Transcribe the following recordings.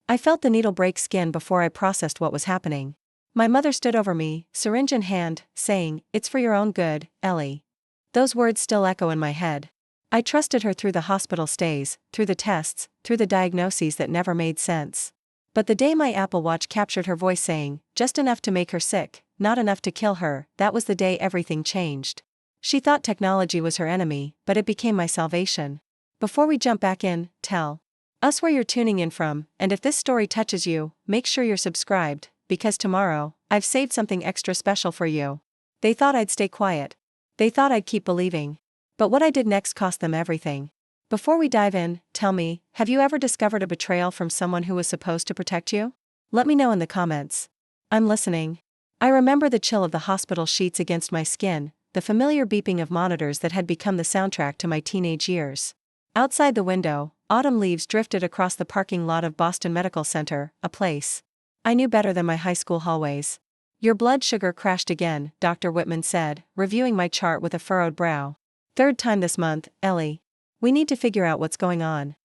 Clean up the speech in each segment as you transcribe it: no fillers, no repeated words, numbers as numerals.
I felt the needle break skin before I processed what was happening. My mother stood over me, syringe in hand, saying, "It's for your own good, Ellie." Those words still echo in my head. I trusted her through the hospital stays, through the tests, through the diagnoses that never made sense. But the day my Apple Watch captured her voice saying, "Just enough to make her sick, not enough to kill her," that was the day everything changed. She thought technology was her enemy, but it became my salvation. Before we jump back in, tell us where you're tuning in from, and if this story touches you, make sure you're subscribed, because tomorrow, I've saved something extra special for you. They thought I'd stay quiet. They thought I'd keep believing. But what I did next cost them everything. Before we dive in, tell me, have you ever discovered a betrayal from someone who was supposed to protect you? Let me know in the comments. I'm listening. I remember the chill of the hospital sheets against my skin, the familiar beeping of monitors that had become the soundtrack to my teenage years. Outside the window, autumn leaves drifted across the parking lot of Boston Medical Center, a place I knew better than my high school hallways. Your blood sugar crashed again, Dr. Whitman said, reviewing my chart with a furrowed brow. "Third time this month, Ellie. We need to figure out what's going on."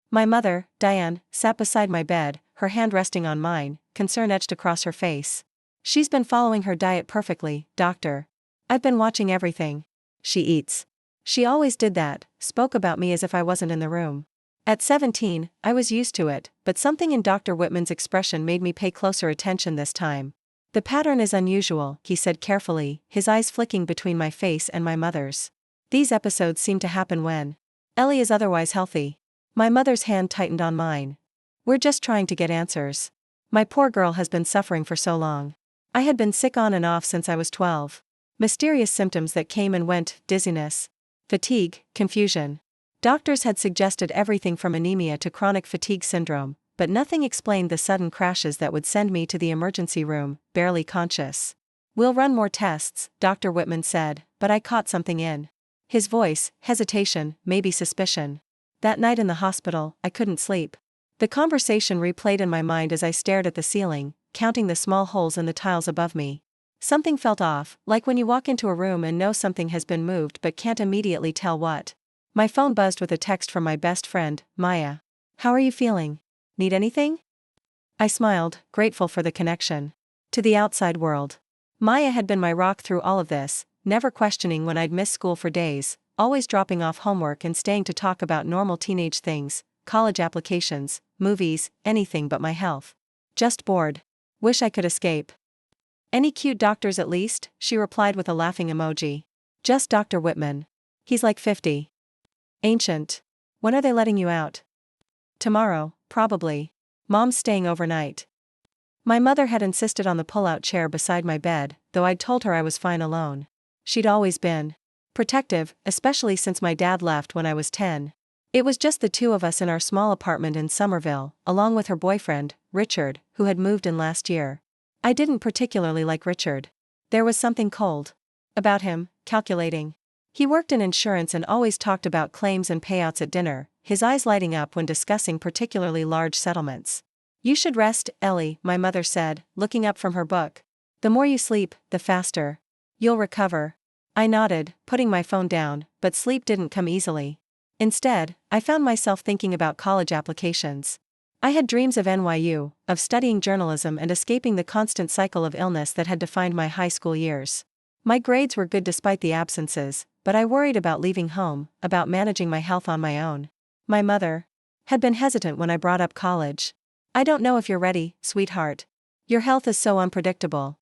My mother, Diane, sat beside my bed, her hand resting on mine, concern etched across her face. "She's been following her diet perfectly, doctor. I've been watching everything. She eats. She always did that," spoke about me as if I wasn't in the room. At 17, I was used to it, but something in Dr. Whitman's expression made me pay closer attention this time. "The pattern is unusual," he said carefully, his eyes flicking between my face and my mother's. "These episodes seem to happen when Ellie is otherwise healthy." My mother's hand tightened on mine. "We're just trying to get answers. My poor girl has been suffering for so long. I had been sick on and off since I was 12. Mysterious symptoms that came and went, dizziness, fatigue, confusion. Doctors had suggested everything from anemia to chronic fatigue syndrome, but nothing explained the sudden crashes that would send me to the emergency room, barely conscious. "We'll run more tests," Dr. Whitman said, but I caught something in his voice, hesitation, maybe suspicion. That night in the hospital, I couldn't sleep. The conversation replayed in my mind as I stared at the ceiling, counting the small holes in the tiles above me. Something felt off, like when you walk into a room and know something has been moved but can't immediately tell what. My phone buzzed with a text from my best friend, Maya. "How are you feeling? Need anything?" I smiled, grateful for the connection to the outside world. Maya had been my rock through all of this, never questioning when I'd miss school for days, always dropping off homework and staying to talk about normal teenage things, college applications, movies, anything but my health. "Just bored. Wish I could escape." "Any cute doctors at least?" she replied with a laughing emoji. "Just Dr. Whitman. He's like 50. Ancient. When are they letting you out?" "Tomorrow, probably. Mom's staying overnight." My mother had insisted on the pull-out chair beside my bed, though I'd told her I was fine alone. She'd always been protective, especially since my dad left when I was 10. It was just the two of us in our small apartment in Somerville, along with her boyfriend, Richard, who had moved in last year. I didn't particularly like Richard. There was something cold about him, calculating. He worked in insurance and always talked about claims and payouts at dinner, his eyes lighting up when discussing particularly large settlements. "You should rest, Ellie," my mother said, looking up from her book. "The more you sleep, the faster you'll recover." I nodded, putting my phone down, but sleep didn't come easily. Instead, I found myself thinking about college applications. I had dreams of NYU, of studying journalism and escaping the constant cycle of illness that had defined my high school years. My grades were good despite the absences, but I worried about leaving home, about managing my health on my own. My mother had been hesitant when I brought up college. "I don't know if you're ready, sweetheart. Your health is so unpredictable."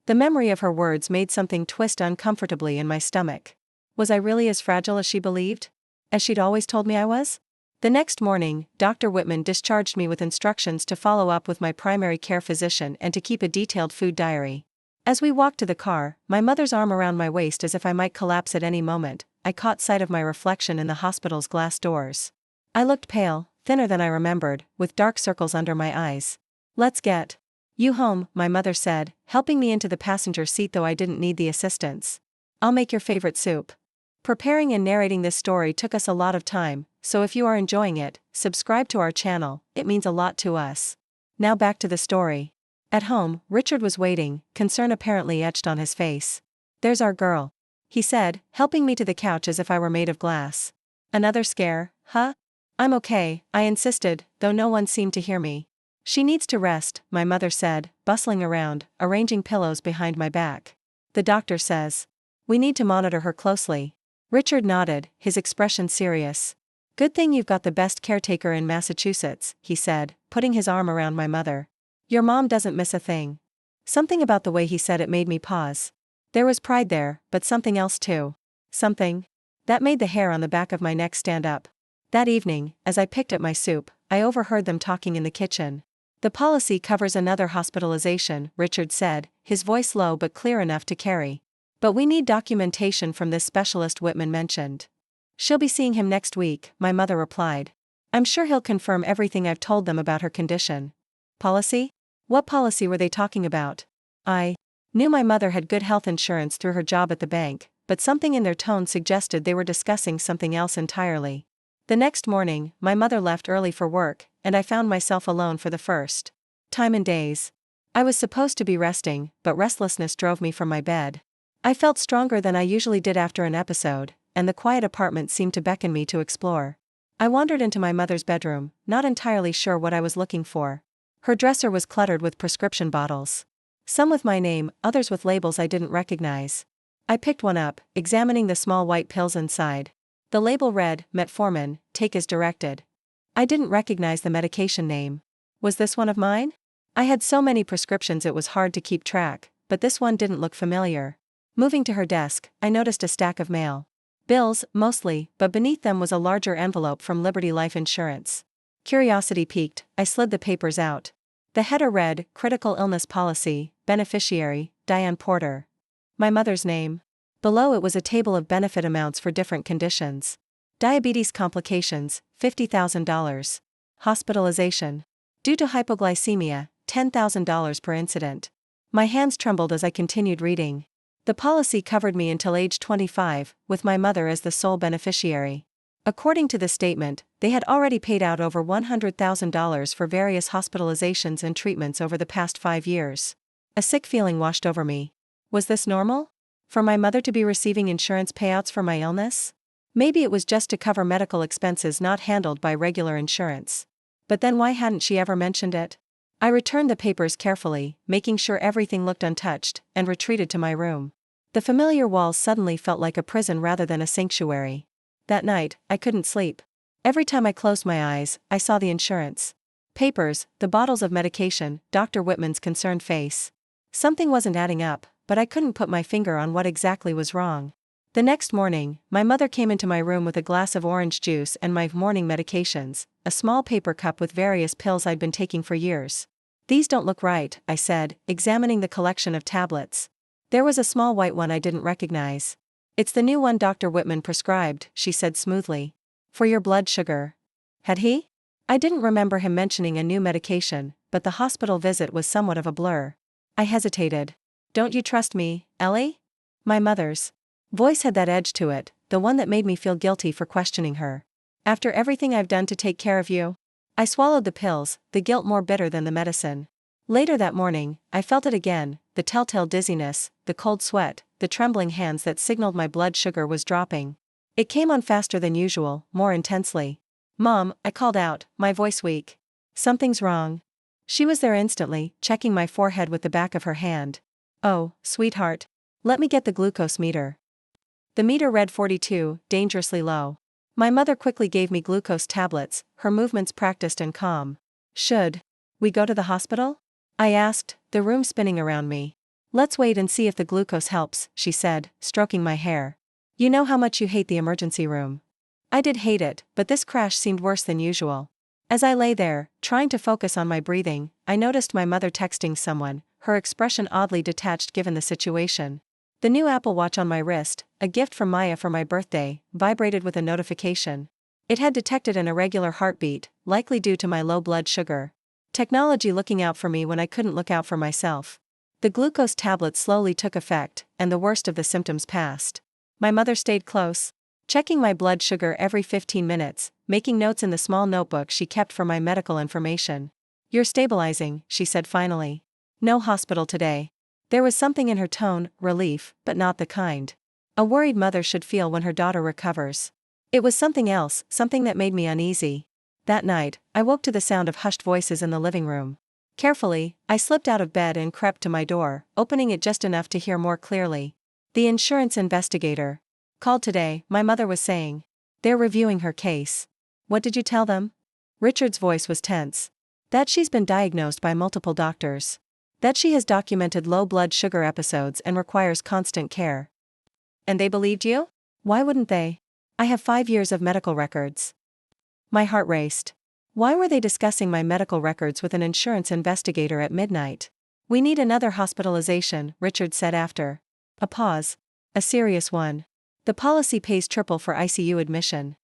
The memory of her words made something twist uncomfortably in my stomach. Was I really as fragile as she believed? As she'd always told me I was? The next morning, Dr. Whitman discharged me with instructions to follow up with my primary care physician and to keep a detailed food diary. As we walked to the car, my mother's arm around my waist as if I might collapse at any moment, I caught sight of my reflection in the hospital's glass doors. I looked pale, thinner than I remembered, with dark circles under my eyes. "Let's get you home," my mother said, helping me into the passenger seat though I didn't need the assistance. "I'll make your favorite soup." Preparing and narrating this story took us a lot of time, so if you are enjoying it, subscribe to our channel, it means a lot to us. Now back to the story. At home, Richard was waiting, concern apparently etched on his face. "There's our girl," he said, helping me to the couch as if I were made of glass. "Another scare, huh?" I'm okay, I insisted, though no one seemed to hear me. She needs to rest, my mother said, bustling around, arranging pillows behind my back. The doctor says. We need to monitor her closely. Richard nodded, his expression serious. Good thing you've got the best caretaker in Massachusetts, he said, putting his arm around my mother. Your mom doesn't miss a thing. Something about the way he said it made me pause. There was pride there, but something else too. Something that made the hair on the back of my neck stand up. That evening, as I picked at my soup, I overheard them talking in the kitchen. The policy covers another hospitalization, Richard said, his voice low but clear enough to carry. But we need documentation from this specialist Whitman mentioned. She'll be seeing him next week, my mother replied. I'm sure he'll confirm everything I've told them about her condition. Policy? What policy were they talking about? I knew my mother had good health insurance through her job at the bank, but something in their tone suggested they were discussing something else entirely. The next morning, my mother left early for work, and I found myself alone for the first time in days. I was supposed to be resting, but restlessness drove me from my bed. I felt stronger than I usually did after an episode, and the quiet apartment seemed to beckon me to explore. I wandered into my mother's bedroom, not entirely sure what I was looking for. Her dresser was cluttered with prescription bottles. Some with my name, others with labels I didn't recognize. I picked one up, examining the small white pills inside. The label read, Metformin, take as directed. I didn't recognize the medication name. Was this one of mine? I had so many prescriptions it was hard to keep track, but this one didn't look familiar. Moving to her desk, I noticed a stack of mail. Bills, mostly, but beneath them was a larger envelope from Liberty Life Insurance. Curiosity piqued, I slid the papers out. The header read, Critical Illness Policy, Beneficiary, Diane Porter. My mother's name. Below it was a table of benefit amounts for different conditions. Diabetes complications, $50,000. Hospitalization. Due to hypoglycemia, $10,000 per incident. My hands trembled as I continued reading. The policy covered me until age 25, with my mother as the sole beneficiary. According to the statement, they had already paid out over $100,000 for various hospitalizations and treatments over the past 5 years. A sick feeling washed over me. Was this normal? For my mother to be receiving insurance payouts for my illness? Maybe it was just to cover medical expenses not handled by regular insurance. But then why hadn't she ever mentioned it? I returned the papers carefully, making sure everything looked untouched, and retreated to my room. The familiar walls suddenly felt like a prison rather than a sanctuary. That night, I couldn't sleep. Every time I closed my eyes, I saw the insurance papers, the bottles of medication, Dr. Whitman's concerned face. Something wasn't adding up, but I couldn't put my finger on what exactly was wrong. The next morning, my mother came into my room with a glass of orange juice and my morning medications, a small paper cup with various pills I'd been taking for years. These don't look right, I said, examining the collection of tablets. There was a small white one I didn't recognize. It's the new one Dr. Whitman prescribed, she said smoothly. For your blood sugar. Had he? I didn't remember him mentioning a new medication, but the hospital visit was somewhat of a blur. I hesitated. Don't you trust me, Ellie? My mother's voice had that edge to it, the one that made me feel guilty for questioning her. After everything I've done to take care of you? I swallowed the pills, the guilt more bitter than the medicine. Later that morning, I felt it again, the telltale dizziness, the cold sweat, the trembling hands that signaled my blood sugar was dropping. It came on faster than usual, more intensely. Mom, I called out, my voice weak. Something's wrong. She was there instantly, checking my forehead with the back of her hand. Oh, sweetheart. Let me get the glucose meter. The meter read 42, dangerously low. My mother quickly gave me glucose tablets, her movements practiced and calm. Should we go to the hospital? I asked, the room spinning around me. Let's wait and see if the glucose helps, she said, stroking my hair. You know how much you hate the emergency room. I did hate it, but this crash seemed worse than usual. As I lay there, trying to focus on my breathing, I noticed my mother texting someone, her expression oddly detached given the situation. The new Apple Watch on my wrist, a gift from Maya for my birthday, vibrated with a notification. It had detected an irregular heartbeat, likely due to my low blood sugar. Technology looking out for me when I couldn't look out for myself. The glucose tablet slowly took effect, and the worst of the symptoms passed. My mother stayed close, checking my blood sugar every 15 minutes, making notes in the small notebook she kept for my medical information. You're stabilizing, she said finally. No hospital today. There was something in her tone, relief, but not the kind a worried mother should feel when her daughter recovers. It was something else, something that made me uneasy. That night, I woke to the sound of hushed voices in the living room. Carefully, I slipped out of bed and crept to my door, opening it just enough to hear more clearly. The insurance investigator called today, my mother was saying. They're reviewing her case. What did you tell them? Richard's voice was tense. That she's been diagnosed by multiple doctors. That she has documented low blood sugar episodes and requires constant care. And they believed you? Why wouldn't they? I have 5 years of medical records. My heart raced. Why were they discussing my medical records with an insurance investigator at midnight? We need another hospitalization, Richard said after a pause. A serious one. The policy pays triple for ICU admission.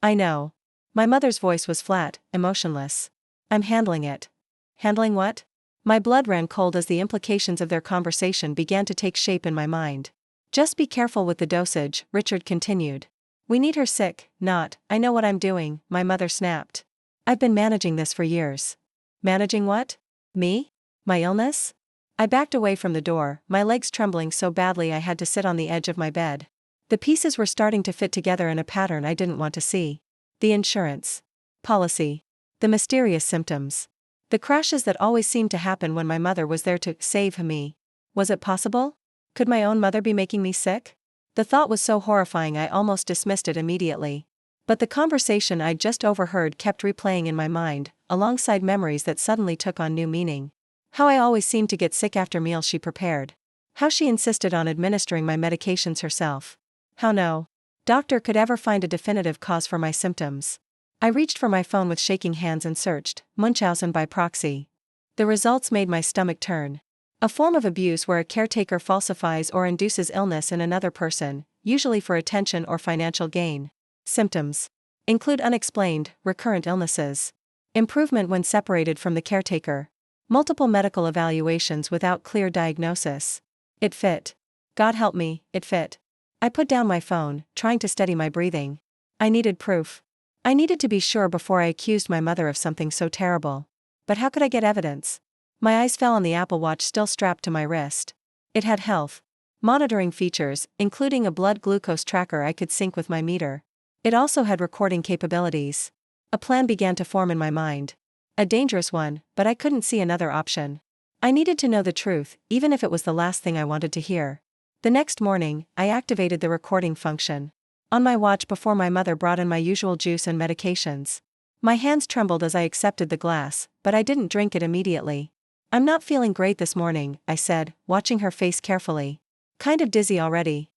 I know. My mother's voice was flat, emotionless. I'm handling it. Handling what? My blood ran cold as the implications of their conversation began to take shape in my mind. Just be careful with the dosage, Richard continued. We need her sick, not, I know what I'm doing, my mother snapped. I've been managing this for years. Managing what? Me? My illness? I backed away from the door, my legs trembling so badly I had to sit on the edge of my bed. The pieces were starting to fit together in a pattern I didn't want to see. The insurance policy. The mysterious symptoms. The crashes that always seemed to happen when my mother was there to save me. Was it possible? Could my own mother be making me sick? The thought was so horrifying I almost dismissed it immediately. But the conversation I'd just overheard kept replaying in my mind, alongside memories that suddenly took on new meaning. How I always seemed to get sick after meals she prepared. How she insisted on administering my medications herself. How no doctor could ever find a definitive cause for my symptoms. I reached for my phone with shaking hands and searched Munchausen by proxy. The results made my stomach turn. A form of abuse where a caretaker falsifies or induces illness in another person, usually for attention or financial gain. Symptoms include unexplained, recurrent illnesses. Improvement when separated from the caretaker. Multiple medical evaluations without clear diagnosis. It fit. God help me, it fit. I put down my phone, trying to steady my breathing. I needed proof. I needed to be sure before I accused my mother of something so terrible. But how could I get evidence? My eyes fell on the Apple Watch still strapped to my wrist. It had health monitoring features, including a blood glucose tracker I could sync with my meter. It also had recording capabilities. A plan began to form in my mind. A dangerous one, but I couldn't see another option. I needed to know the truth, even if it was the last thing I wanted to hear. The next morning, I activated the recording function. On my watch before my mother brought in my usual juice and medications. My hands trembled as I accepted the glass, but I didn't drink it immediately. I'm not feeling great this morning, I said, watching her face carefully. Kind of dizzy already.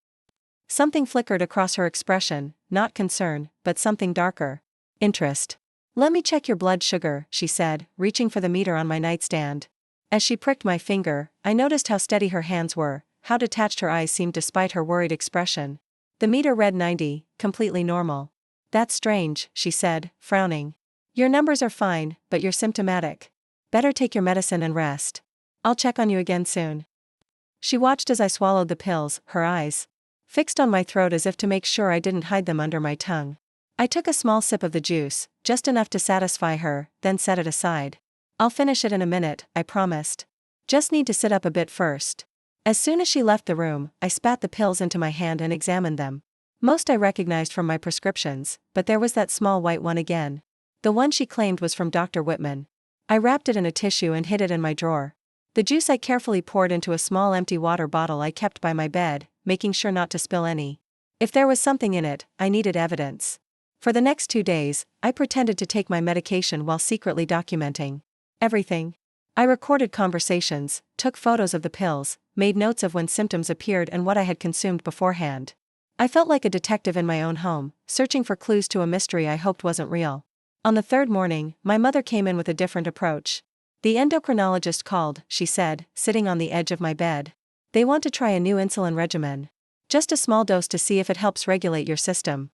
Something flickered across her expression, not concern, but something darker. Interest. Let me check your blood sugar, she said, reaching for the meter on my nightstand. As she pricked my finger, I noticed how steady her hands were, how detached her eyes seemed despite her worried expression. The meter read 90, completely normal. That's strange, she said, frowning. Your numbers are fine, but you're symptomatic. Better take your medicine and rest. I'll check on you again soon. She watched as I swallowed the pills, her eyes fixed on my throat as if to make sure I didn't hide them under my tongue. I took a small sip of the juice, just enough to satisfy her, then set it aside. I'll finish it in a minute, I promised. Just need to sit up a bit first. As soon as she left the room, I spat the pills into my hand and examined them. Most I recognized from my prescriptions, but there was that small white one again. The one she claimed was from Dr. Whitman. I wrapped it in a tissue and hid it in my drawer. The juice I carefully poured into a small empty water bottle I kept by my bed, making sure not to spill any. If there was something in it, I needed evidence. For the next 2 days, I pretended to take my medication while secretly documenting everything. I recorded conversations, took photos of the pills, made notes of when symptoms appeared and what I had consumed beforehand. I felt like a detective in my own home, searching for clues to a mystery I hoped wasn't real. On the third morning, my mother came in with a different approach. The endocrinologist called, she said, sitting on the edge of my bed. They want to try a new insulin regimen. Just a small dose to see if it helps regulate your system.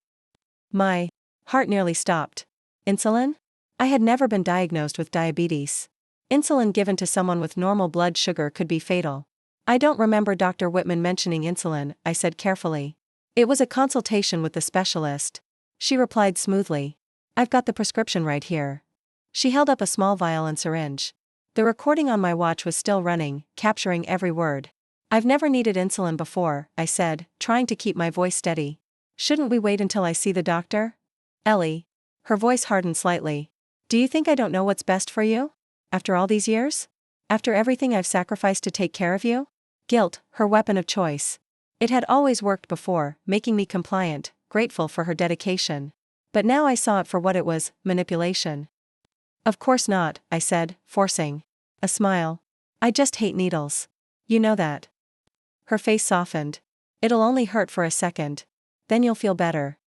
My heart nearly stopped. Insulin? I had never been diagnosed with diabetes. Insulin given to someone with normal blood sugar could be fatal. I don't remember Dr. Whitman mentioning insulin, I said carefully. It was a consultation with the specialist. She replied smoothly. I've got the prescription right here. She held up a small vial and syringe. The recording on my watch was still running, capturing every word. I've never needed insulin before, I said, trying to keep my voice steady. Shouldn't we wait until I see the doctor? Ellie. Her voice hardened slightly. Do you think I don't know what's best for you? After all these years? After everything I've sacrificed to take care of you? Guilt, her weapon of choice. It had always worked before, making me compliant, grateful for her dedication. But now I saw it for what it was, manipulation. Of course not, I said, forcing a smile. I just hate needles. You know that. Her face softened. It'll only hurt for a second. Then you'll feel better.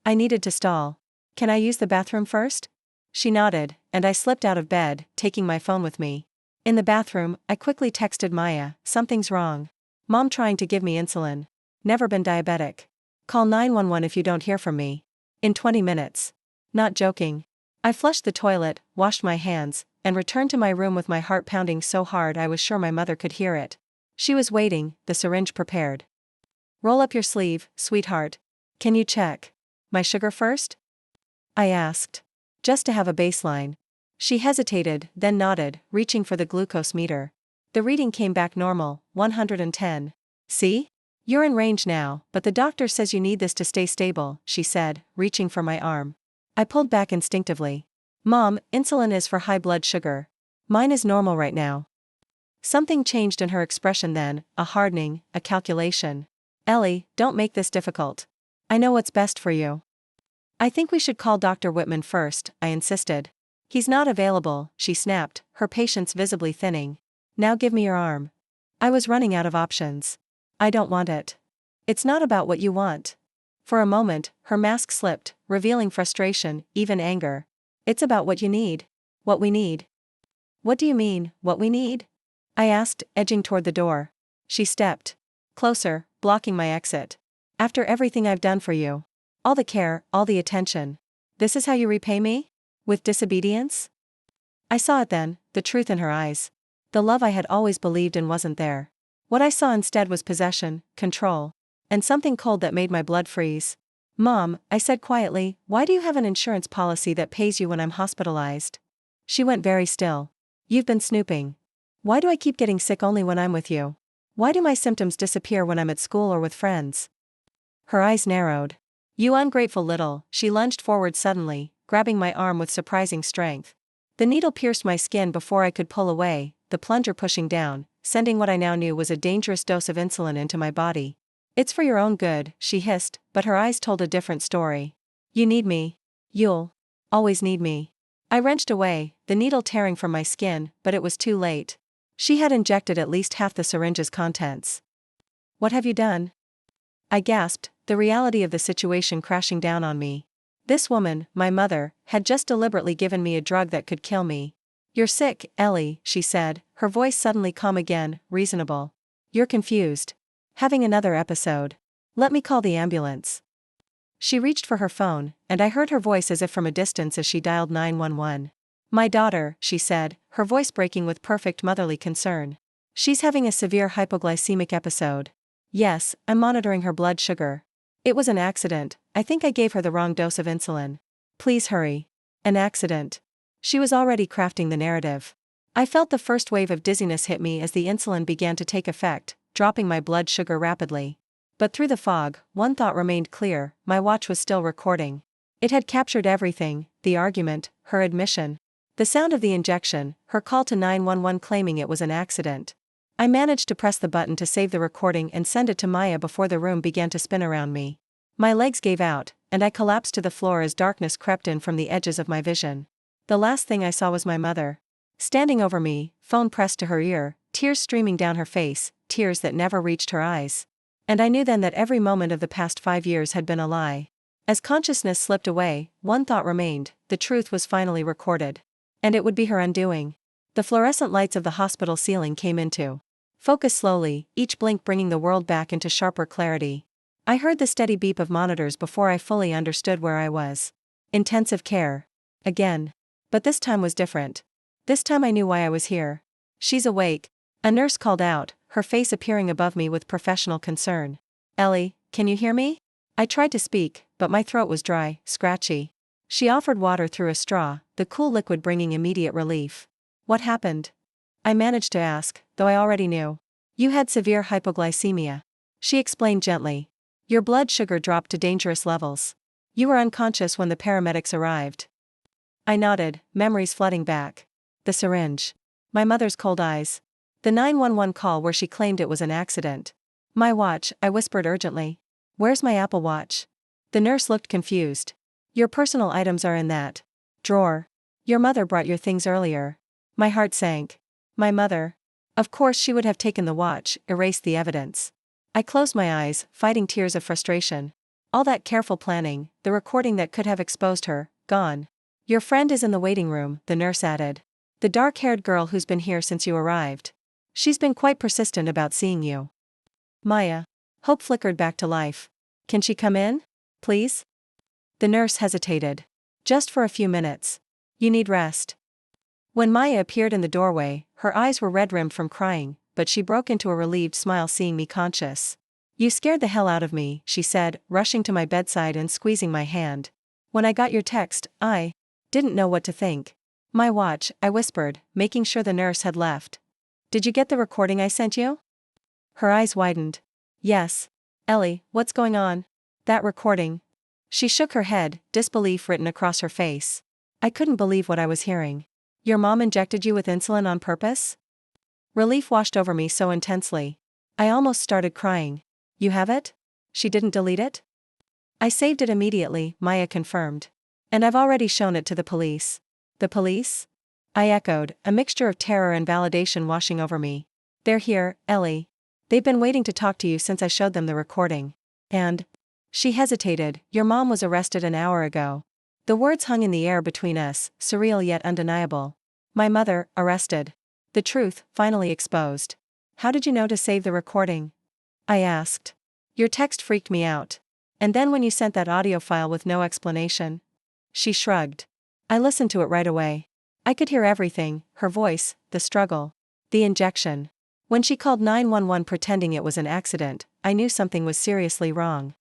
I needed to stall. Can I use the bathroom first? She nodded, and I slipped out of bed, taking my phone with me. In the bathroom, I quickly texted Maya, something's wrong. Mom trying to give me insulin. Never been diabetic. Call 911 if you don't hear from me. In 20 minutes. Not joking. I flushed the toilet, washed my hands, and returned to my room with my heart pounding so hard I was sure my mother could hear it. She was waiting, the syringe prepared. Roll up your sleeve, sweetheart. Can you check my sugar first? I asked. Just to have a baseline. She hesitated, then nodded, reaching for the glucose meter. The reading came back normal, 110. See? You're in range now, but the doctor says you need this to stay stable, she said, reaching for my arm. I pulled back instinctively. Mom, insulin is for high blood sugar. Mine is normal right now. Something changed in her expression then, a hardening, a calculation. Ellie, don't make this difficult. I know what's best for you. I think we should call Dr. Whitman first, I insisted. He's not available, she snapped, her patience visibly thinning. Now give me your arm. I was running out of options. I don't want it. It's not about what you want. For a moment, her mask slipped, revealing frustration, even anger. It's about what you need. What we need. What do you mean, what we need? I asked, edging toward the door. She stepped closer, blocking my exit. After everything I've done for you. All the care, all the attention. This is how you repay me? With disobedience? I saw it then, the truth in her eyes. The love I had always believed in wasn't there. What I saw instead was possession, control, and something cold that made my blood freeze. Mom, I said quietly, why do you have an insurance policy that pays you when I'm hospitalized? She went very still. You've been snooping. Why do I keep getting sick only when I'm with you? Why do my symptoms disappear when I'm at school or with friends? Her eyes narrowed. You ungrateful little, she lunged forward suddenly, grabbing my arm with surprising strength. The needle pierced my skin before I could pull away, the plunger pushing down, sending what I now knew was a dangerous dose of insulin into my body. It's for your own good, she hissed, but her eyes told a different story. You need me. You'll always need me. I wrenched away, the needle tearing from my skin, but it was too late. She had injected at least half the syringe's contents. What have you done? I gasped, the reality of the situation crashing down on me. This woman, my mother, had just deliberately given me a drug that could kill me. You're sick, Ellie, she said, her voice suddenly calm again, reasonable. You're confused. Having another episode. Let me call the ambulance. She reached for her phone, and I heard her voice as if from a distance as she dialed 911. My daughter, she said, her voice breaking with perfect motherly concern. She's having a severe hypoglycemic episode. Yes, I'm monitoring her blood sugar. It was an accident, I think I gave her the wrong dose of insulin. Please hurry. An accident. She was already crafting the narrative. I felt the first wave of dizziness hit me as the insulin began to take effect, dropping my blood sugar rapidly. But through the fog, one thought remained clear, my watch was still recording. It had captured everything, the argument, her admission. The sound of the injection, her call to 911 claiming it was an accident. I managed to press the button to save the recording and send it to Maya before the room began to spin around me. My legs gave out, and I collapsed to the floor as darkness crept in from the edges of my vision. The last thing I saw was my mother. Standing over me, phone pressed to her ear, tears streaming down her face, tears that never reached her eyes. And I knew then that every moment of the past 5 years had been a lie. As consciousness slipped away, one thought remained, the truth was finally recorded. And it would be her undoing. The fluorescent lights of the hospital ceiling came into focus slowly, each blink bringing the world back into sharper clarity. I heard the steady beep of monitors before I fully understood where I was. Intensive care. Again. But this time was different. This time I knew why I was here. She's awake. A nurse called out, her face appearing above me with professional concern. Ellie, can you hear me? I tried to speak, but my throat was dry, scratchy. She offered water through a straw, the cool liquid bringing immediate relief. What happened? I managed to ask, though I already knew. You had severe hypoglycemia. She explained gently. Your blood sugar dropped to dangerous levels. You were unconscious when the paramedics arrived. I nodded, memories flooding back. The syringe. My mother's cold eyes. The 911 call where she claimed it was an accident. My watch, I whispered urgently. Where's my Apple Watch? The nurse looked confused. Your personal items are in that drawer. Your mother brought your things earlier. My heart sank. My mother. Of course she would have taken the watch, erased the evidence. I closed my eyes, fighting tears of frustration. All that careful planning, the recording that could have exposed her, gone. Your friend is in the waiting room, the nurse added. The dark-haired girl who's been here since you arrived. She's been quite persistent about seeing you. Maya. Hope flickered back to life. Can she come in? Please? The nurse hesitated. Just for a few minutes. You need rest. When Maya appeared in the doorway, her eyes were red-rimmed from crying, but she broke into a relieved smile seeing me conscious. You scared the hell out of me, she said, rushing to my bedside and squeezing my hand. When I got your text, I didn't know what to think. My watch, I whispered, making sure the nurse had left. Did you get the recording I sent you? Her eyes widened. Yes. Ellie, what's going on? That recording. She shook her head, disbelief written across her face. I couldn't believe what I was hearing. Your mom injected you with insulin on purpose? Relief washed over me so intensely. I almost started crying. You have it? She didn't delete it? I saved it immediately, Maya confirmed. And I've already shown it to the police. The police? I echoed, a mixture of terror and validation washing over me. They're here, Ellie. They've been waiting to talk to you since I showed them the recording. And? She hesitated. Your mom was arrested an hour ago. The words hung in the air between us, surreal yet undeniable. My mother, arrested. The truth, finally exposed. How did you know to save the recording? I asked. Your text freaked me out. And then when you sent that audio file with no explanation? She shrugged. I listened to it right away. I could hear everything, her voice, the struggle, the injection. When she called 911 pretending it was an accident, I knew something was seriously wrong.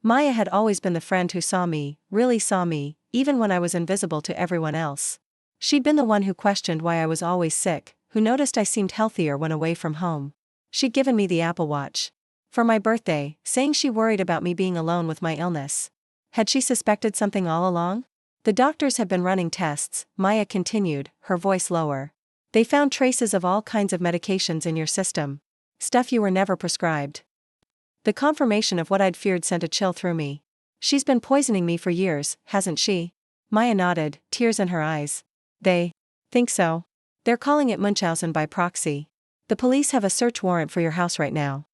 Maya had always been the friend who saw me, really saw me, even when I was invisible to everyone else. She'd been the one who questioned why I was always sick, who noticed I seemed healthier when away from home. She'd given me the Apple Watch for my birthday, saying she worried about me being alone with my illness. Had she suspected something all along? The doctors have been running tests, Maya continued, her voice lower. They found traces of all kinds of medications in your system. Stuff you were never prescribed. The confirmation of what I'd feared sent a chill through me. She's been poisoning me for years, hasn't she? Maya nodded, tears in her eyes. They think so. They're calling it Munchausen by proxy. The police have a search warrant for your house right now.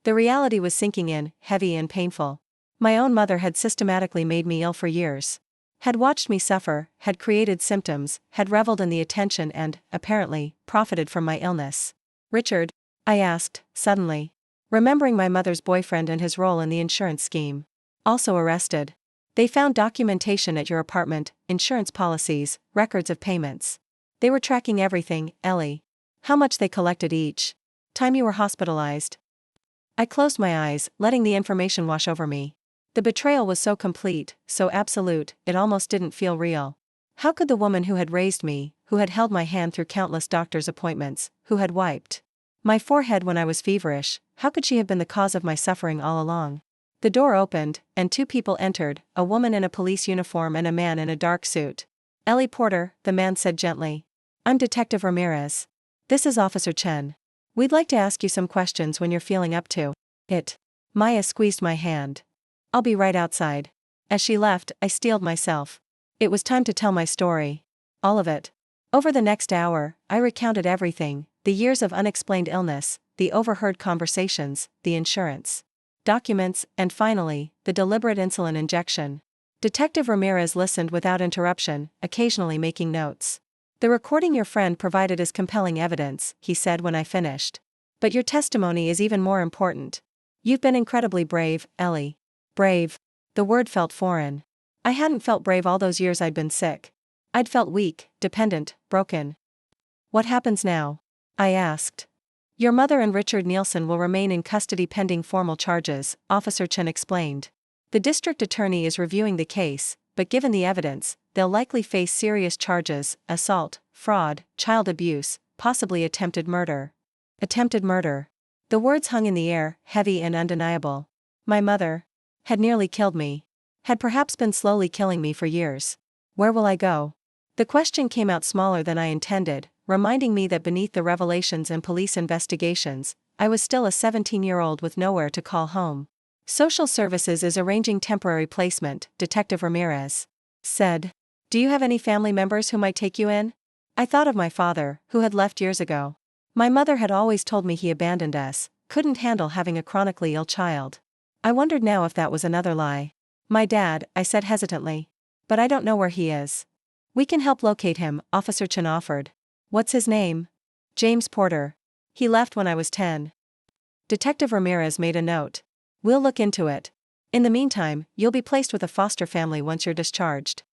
The reality was sinking in, heavy and painful. My own mother had systematically made me ill for years. Had watched me suffer, had created symptoms, had reveled in the attention and, apparently, profited from my illness. Richard? I asked, suddenly. Remembering my mother's boyfriend and his role in the insurance scheme. Also arrested. They found documentation at your apartment, insurance policies, records of payments. They were tracking everything, Ellie. How much they collected each time you were hospitalized. I closed my eyes, letting the information wash over me. The betrayal was so complete, so absolute, it almost didn't feel real. How could the woman who had raised me, who had held my hand through countless doctor's appointments, who had wiped my forehead when I was feverish, how could she have been the cause of my suffering all along? The door opened, and two people entered, a woman in a police uniform and a man in a dark suit. Ellie Porter, the man said gently. I'm Detective Ramirez. This is Officer Chen. We'd like to ask you some questions when you're feeling up to it. Maya squeezed my hand. I'll be right outside. As she left, I steeled myself. It was time to tell my story. All of it. Over the next hour, I recounted everything, the years of unexplained illness, the overheard conversations, the insurance documents, and finally, the deliberate insulin injection. Detective Ramirez listened without interruption, occasionally making notes. The recording your friend provided is compelling evidence, he said when I finished. But your testimony is even more important. You've been incredibly brave, Ellie. Brave. The word felt foreign. I hadn't felt brave all those years I'd been sick. I'd felt weak, dependent, broken. What happens now? I asked. Your mother and Richard Nielsen will remain in custody pending formal charges, Officer Chen explained. The district attorney is reviewing the case, but given the evidence, they'll likely face serious charges: assault, fraud, child abuse, possibly attempted murder. Attempted murder. The words hung in the air, heavy and undeniable. My mother had nearly killed me. Had perhaps been slowly killing me for years. Where will I go? The question came out smaller than I intended, reminding me that beneath the revelations and police investigations, I was still a 17-year-old with nowhere to call home. Social Services is arranging temporary placement, Detective Ramirez said. Do you have any family members who might take you in? I thought of my father, who had left years ago. My mother had always told me he abandoned us, couldn't handle having a chronically ill child. I wondered now if that was another lie. My dad, I said hesitantly. But I don't know where he is. We can help locate him, Officer Chen offered. What's his name? James Porter. He left when I was 10. Detective Ramirez made a note. We'll look into it. In the meantime, you'll be placed with a foster family once you're discharged.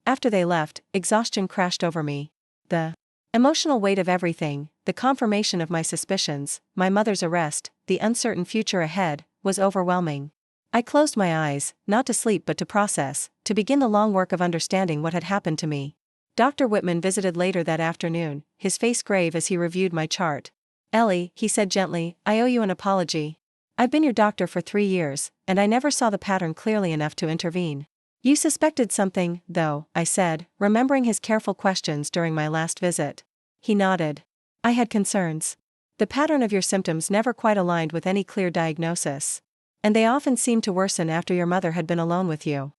After they left, exhaustion crashed over me. The emotional weight of everything, the confirmation of my suspicions, my mother's arrest, the uncertain future ahead, was overwhelming. I closed my eyes, not to sleep but to process, to begin the long work of understanding what had happened to me. Dr. Whitman visited later that afternoon, his face grave as he reviewed my chart. Ellie, he said gently, I owe you an apology. I've been your doctor for 3 years, and I never saw the pattern clearly enough to intervene. You suspected something, though, I said, remembering his careful questions during my last visit. He nodded. I had concerns. The pattern of your symptoms never quite aligned with any clear diagnosis. And they often seemed to worsen after your mother had been alone with you.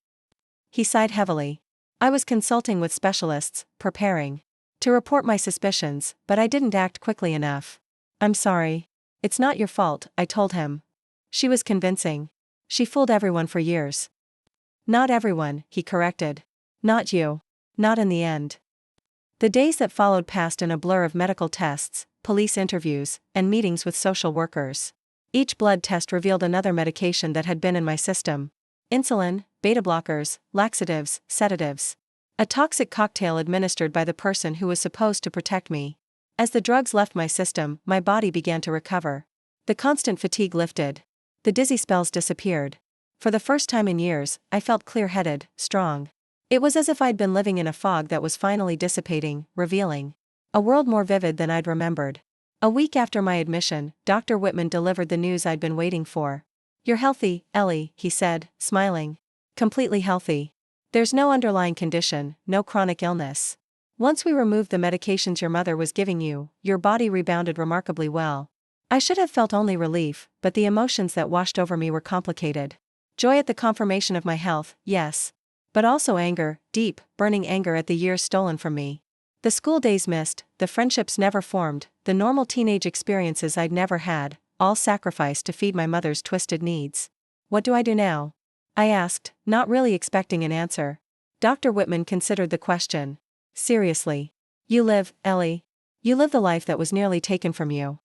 He sighed heavily. I was consulting with specialists, preparing to report my suspicions, but I didn't act quickly enough. I'm sorry. It's not your fault, I told him. She was convincing. She fooled everyone for years. Not everyone, he corrected. Not you. Not in the end. The days that followed passed in a blur of medical tests, police interviews, and meetings with social workers. Each blood test revealed another medication that had been in my system. Insulin, beta blockers, laxatives, sedatives. A toxic cocktail administered by the person who was supposed to protect me. As the drugs left my system, my body began to recover. The constant fatigue lifted. The dizzy spells disappeared. For the first time in years, I felt clear-headed, strong. It was as if I'd been living in a fog that was finally dissipating, revealing a world more vivid than I'd remembered. A week after my admission, Dr. Whitman delivered the news I'd been waiting for. You're healthy, Ellie, he said, smiling. Completely healthy. There's no underlying condition, no chronic illness. Once we removed the medications your mother was giving you, your body rebounded remarkably well. I should have felt only relief, but the emotions that washed over me were complicated. Joy at the confirmation of my health, yes. But also anger, deep, burning anger at the years stolen from me. The school days missed, the friendships never formed, the normal teenage experiences I'd never had, all sacrificed to feed my mother's twisted needs. What do I do now? I asked, not really expecting an answer. Dr. Whitman considered the question. Seriously. You live, Ellie. You live the life that was nearly taken from you.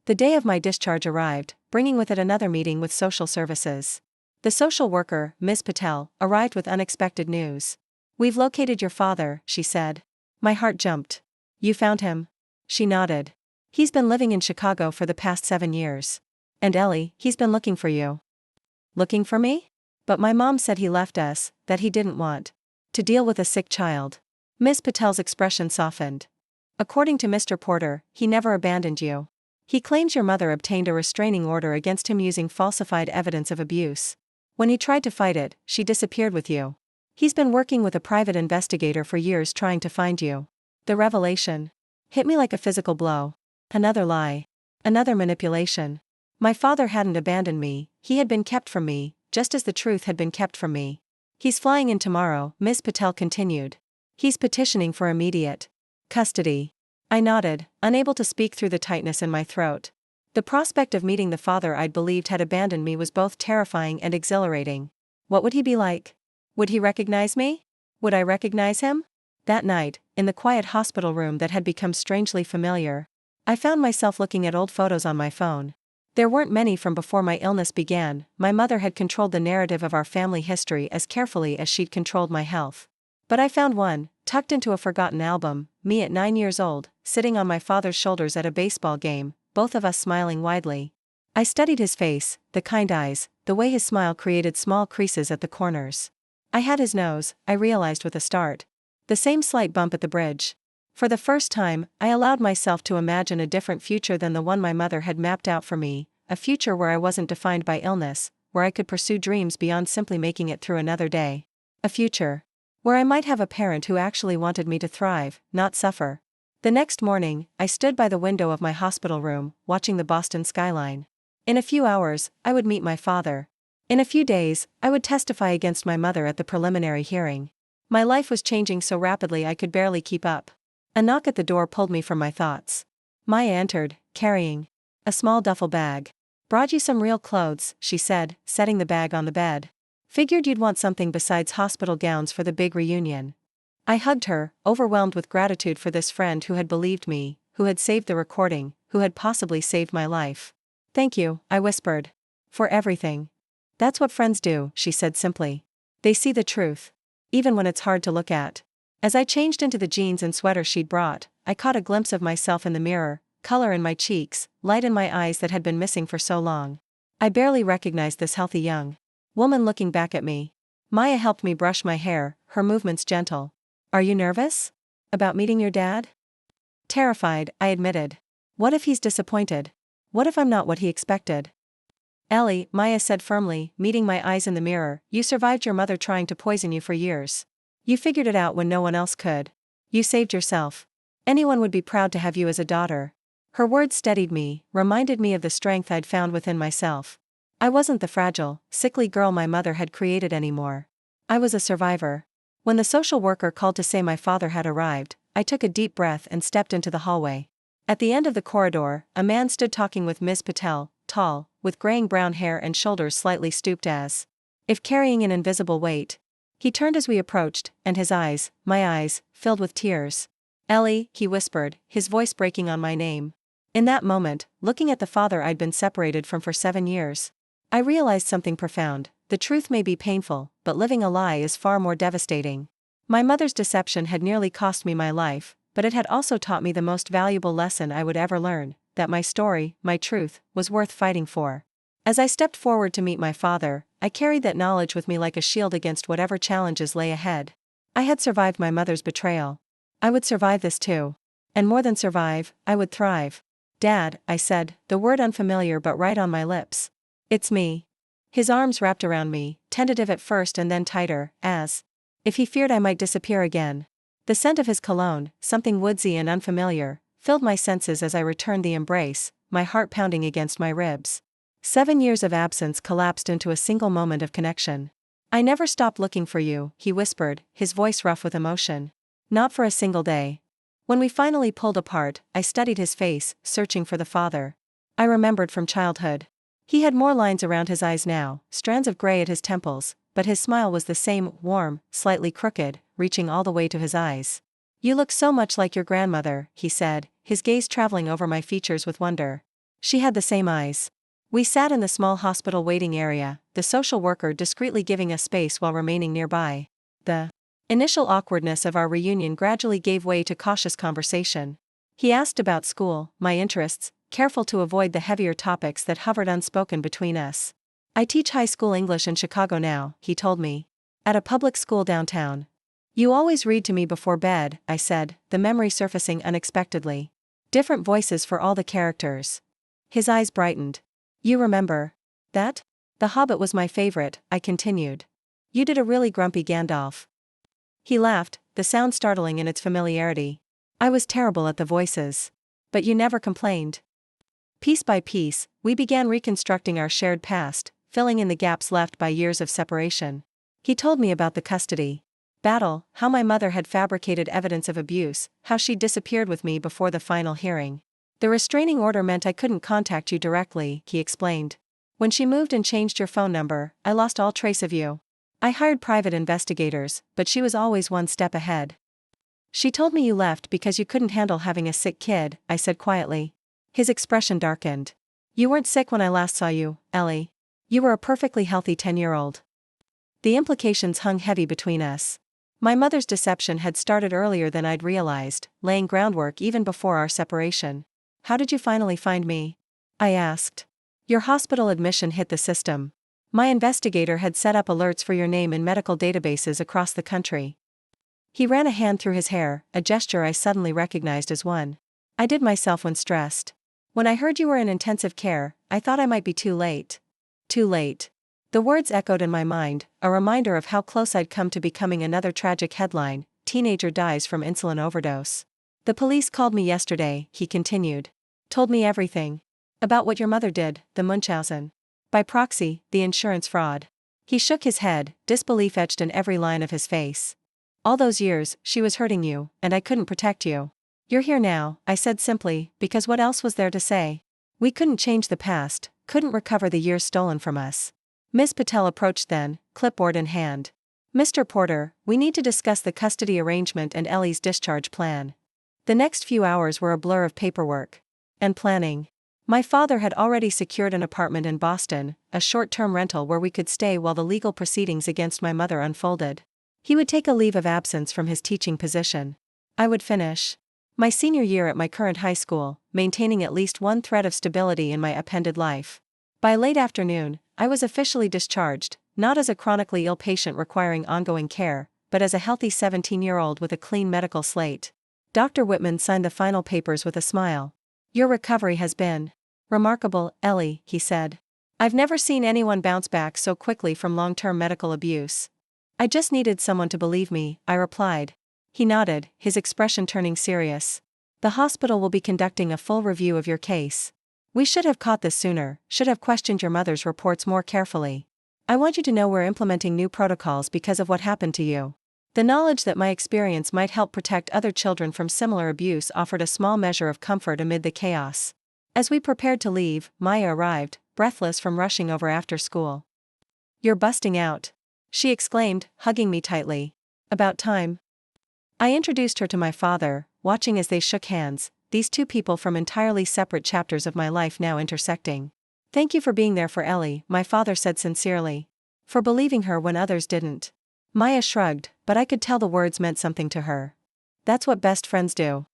The day of my discharge arrived, bringing with it another meeting with social services. The social worker, Ms. Patel, arrived with unexpected news. We've located your father, she said. My heart jumped. You found him? She nodded. He's been living in Chicago for the past 7 years. And Ellie, he's been looking for you. Looking for me? But my mom said he left us, that he didn't want to deal with a sick child. Ms. Patel's expression softened. According to Mr. Porter, he never abandoned you. He claims your mother obtained a restraining order against him using falsified evidence of abuse. When he tried to fight it, she disappeared with you. He's been working with a private investigator for years trying to find you. The revelation hit me like a physical blow. Another lie. Another manipulation. My father hadn't abandoned me, he had been kept from me, just as the truth had been kept from me. He's flying in tomorrow, Ms. Patel continued. He's petitioning for immediate custody. I nodded, unable to speak through the tightness in my throat. The prospect of meeting the father I'd believed had abandoned me was both terrifying and exhilarating. What would he be like? Would he recognize me? Would I recognize him? That night, in the quiet hospital room that had become strangely familiar, I found myself looking at old photos on my phone. There weren't many from before my illness began. My mother had controlled the narrative of our family history as carefully as she'd controlled my health. But I found one, tucked into a forgotten album, me at 9 years old, sitting on my father's shoulders at a baseball game, both of us smiling widely. I studied his face, the kind eyes, the way his smile created small creases at the corners. I had his nose, I realized with a start. The same slight bump at the bridge. For the first time, I allowed myself to imagine a different future than the one my mother had mapped out for me, a future where I wasn't defined by illness, where I could pursue dreams beyond simply making it through another day. A future where I might have a parent who actually wanted me to thrive, not suffer. The next morning, I stood by the window of my hospital room, watching the Boston skyline. In a few hours, I would meet my father. In a few days, I would testify against my mother at the preliminary hearing. My life was changing so rapidly I could barely keep up. A knock at the door pulled me from my thoughts. Maya entered, carrying a small duffel bag. "Brought you some real clothes," she said, setting the bag on the bed. "Figured you'd want something besides hospital gowns for the big reunion." I hugged her, overwhelmed with gratitude for this friend who had believed me, who had saved the recording, who had possibly saved my life. "Thank you," I whispered. "For everything." "That's what friends do," she said simply. "They see the truth, even when it's hard to look at." As I changed into the jeans and sweater she'd brought, I caught a glimpse of myself in the mirror, color in my cheeks, light in my eyes that had been missing for so long. I barely recognized this healthy young woman looking back at me. Maya helped me brush my hair, her movements gentle. "Are you nervous? About meeting your dad?" "Terrified," I admitted. "What if he's disappointed? What if I'm not what he expected?" "Ellie," Maya said firmly, meeting my eyes in the mirror, "you survived your mother trying to poison you for years. You figured it out when no one else could. You saved yourself. Anyone would be proud to have you as a daughter." Her words steadied me, reminded me of the strength I'd found within myself. I wasn't the fragile, sickly girl my mother had created anymore. I was a survivor. When the social worker called to say my father had arrived, I took a deep breath and stepped into the hallway. At the end of the corridor, a man stood talking with Ms. Patel, tall, with graying brown hair and shoulders slightly stooped as if carrying an invisible weight. He turned as we approached, and his eyes, my eyes, filled with tears. "Ellie," he whispered, his voice breaking on my name. In that moment, looking at the father I'd been separated from for 7 years, I realized something profound. The truth may be painful, but living a lie is far more devastating. My mother's deception had nearly cost me my life, but it had also taught me the most valuable lesson I would ever learn, that my story, my truth, was worth fighting for. As I stepped forward to meet my father, I carried that knowledge with me like a shield against whatever challenges lay ahead. I had survived my mother's betrayal. I would survive this too. And more than survive, I would thrive. "Dad," I said, the word unfamiliar but right on my lips. "It's me." His arms wrapped around me, tentative at first and then tighter, as if he feared I might disappear again. The scent of his cologne, something woodsy and unfamiliar, filled my senses as I returned the embrace, my heart pounding against my ribs. 7 years of absence collapsed into a single moment of connection. "I never stopped looking for you," he whispered, his voice rough with emotion. "Not for a single day." When we finally pulled apart, I studied his face, searching for the father I remembered from childhood. He had more lines around his eyes now, strands of gray at his temples, but his smile was the same, warm, slightly crooked, reaching all the way to his eyes. "You look so much like your grandmother," he said, his gaze traveling over my features with wonder. She had the same eyes. We sat in the small hospital waiting area, the social worker discreetly giving us space while remaining nearby. The initial awkwardness of our reunion gradually gave way to cautious conversation. He asked about school, my interests, careful to avoid the heavier topics that hovered unspoken between us. "I teach high school English in Chicago now," he told me. "At a public school downtown." "You always read to me before bed," I said, the memory surfacing unexpectedly. "Different voices for all the characters." His eyes brightened. "You remember that? The Hobbit was my favorite," I continued. "You did a really grumpy Gandalf." He laughed, the sound startling in its familiarity. "I was terrible at the voices. But you never complained." Piece by piece, we began reconstructing our shared past, filling in the gaps left by years of separation. He told me about the custody battle, how my mother had fabricated evidence of abuse, how she disappeared with me before the final hearing. "The restraining order meant I couldn't contact you directly," he explained. "When she moved and changed your phone number, I lost all trace of you. I hired private investigators, but she was always one step ahead." "She told me you left because you couldn't handle having a sick kid," I said quietly. His expression darkened. "You weren't sick when I last saw you, Ellie. You were a perfectly healthy 10-year-old. The implications hung heavy between us. My mother's deception had started earlier than I'd realized, laying groundwork even before our separation. "How did you finally find me?" I asked. "Your hospital admission hit the system. My investigator had set up alerts for your name in medical databases across the country." He ran a hand through his hair, a gesture I suddenly recognized as one I did myself when stressed. "When I heard you were in intensive care, I thought I might be too late." "Too late?" The words echoed in my mind, a reminder of how close I'd come to becoming another tragic headline: teenager dies from insulin overdose. The police called me yesterday, he continued. Told me everything. About what your mother did, the Munchausen. By proxy, the insurance fraud. He shook his head, disbelief etched in every line of his face. All those years, she was hurting you, and I couldn't protect you. You're here now, I said simply, because what else was there to say? We couldn't change the past, couldn't recover the years stolen from us. Ms. Patel approached then, clipboard in hand. Mr. Porter, we need to discuss the custody arrangement and Ellie's discharge plan. The next few hours were a blur of paperwork and planning. My father had already secured an apartment in Boston, a short-term rental where we could stay while the legal proceedings against my mother unfolded. He would take a leave of absence from his teaching position. I would finish my senior year at my current high school, maintaining at least one thread of stability in my appended life. By late afternoon, I was officially discharged, not as a chronically ill patient requiring ongoing care, but as a healthy 17-year-old with a clean medical slate. Dr. Whitman signed the final papers with a smile. Your recovery has been remarkable, Ellie, he said. I've never seen anyone bounce back so quickly from long-term medical abuse. I just needed someone to believe me, I replied. He nodded, his expression turning serious. The hospital will be conducting a full review of your case. We should have caught this sooner, should have questioned your mother's reports more carefully. I want you to know we're implementing new protocols because of what happened to you. The knowledge that my experience might help protect other children from similar abuse offered a small measure of comfort amid the chaos. As we prepared to leave, Maya arrived, breathless from rushing over after school. You're busting out, she exclaimed, hugging me tightly. About time. I introduced her to my father, watching as they shook hands, these two people from entirely separate chapters of my life now intersecting. Thank you for being there for Ellie, my father said sincerely. For believing her when others didn't. Maya shrugged, but I could tell the words meant something to her. That's what best friends do.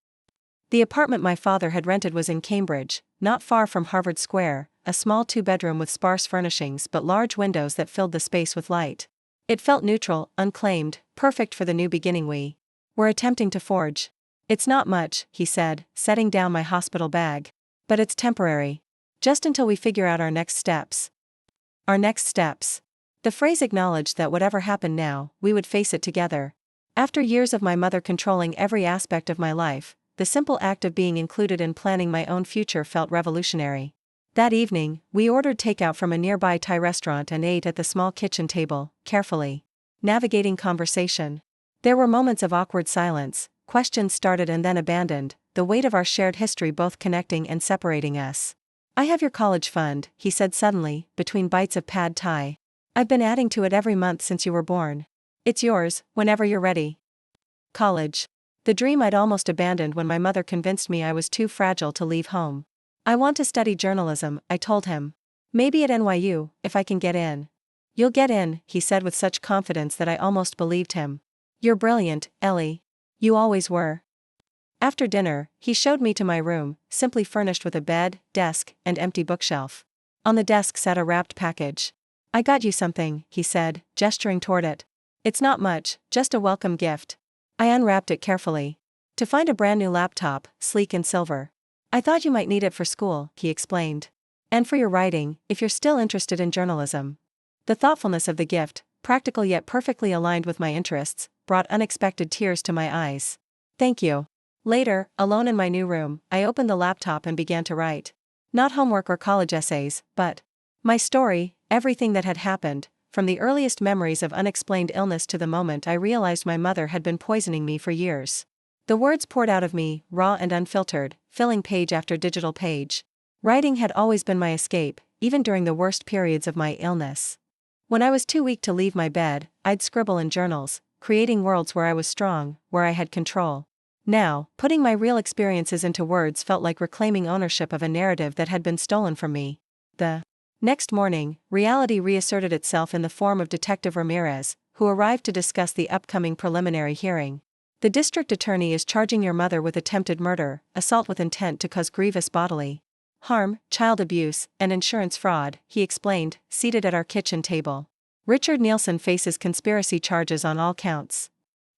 The apartment my father had rented was in Cambridge, not far from Harvard Square, a small two-bedroom with sparse furnishings but large windows that filled the space with light. It felt neutral, unclaimed, perfect for the new beginning we were attempting to forge. It's not much, he said, setting down my hospital bag. But it's temporary. Just until we figure out our next steps. Our next steps. The phrase acknowledged that whatever happened now, we would face it together. After years of my mother controlling every aspect of my life, the simple act of being included in planning my own future felt revolutionary. That evening, we ordered takeout from a nearby Thai restaurant and ate at the small kitchen table, carefully navigating conversation. There were moments of awkward silence, questions started and then abandoned, the weight of our shared history both connecting and separating us. I have your college fund, he said suddenly, between bites of pad thai. I've been adding to it every month since you were born. It's yours, whenever you're ready. College. The dream I'd almost abandoned when my mother convinced me I was too fragile to leave home. I want to study journalism, I told him. Maybe at NYU, if I can get in. You'll get in, he said with such confidence that I almost believed him. You're brilliant, Ellie. You always were. After dinner, he showed me to my room, simply furnished with a bed, desk, and empty bookshelf. On the desk sat a wrapped package. I got you something, he said, gesturing toward it. It's not much, just a welcome gift. I unwrapped it carefully. To find a brand new laptop, sleek and silver. I thought you might need it for school, he explained. And for your writing, if you're still interested in journalism. The thoughtfulness of the gift, practical yet perfectly aligned with my interests, brought unexpected tears to my eyes. Thank you. Later, alone in my new room, I opened the laptop and began to write. Not homework or college essays, but my story, everything that had happened, from the earliest memories of unexplained illness to the moment I realized my mother had been poisoning me for years. The words poured out of me, raw and unfiltered, filling page after digital page. Writing had always been my escape, even during the worst periods of my illness. When I was too weak to leave my bed, I'd scribble in journals, creating worlds where I was strong, where I had control. Now, putting my real experiences into words felt like reclaiming ownership of a narrative that had been stolen from me. The next morning, reality reasserted itself in the form of Detective Ramirez, who arrived to discuss the upcoming preliminary hearing. The district attorney is charging your mother with attempted murder, assault with intent to cause grievous bodily harm, child abuse, and insurance fraud, he explained, seated at our kitchen table. Richard Nielsen faces conspiracy charges on all counts.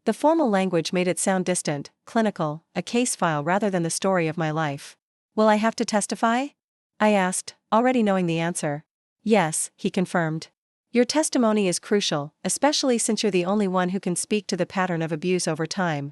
The formal language made it sound distant, clinical, a case file rather than the story of my life. Will I have to testify? I asked, already knowing the answer. Yes, he confirmed. Your testimony is crucial, especially since you're the only one who can speak to the pattern of abuse over time.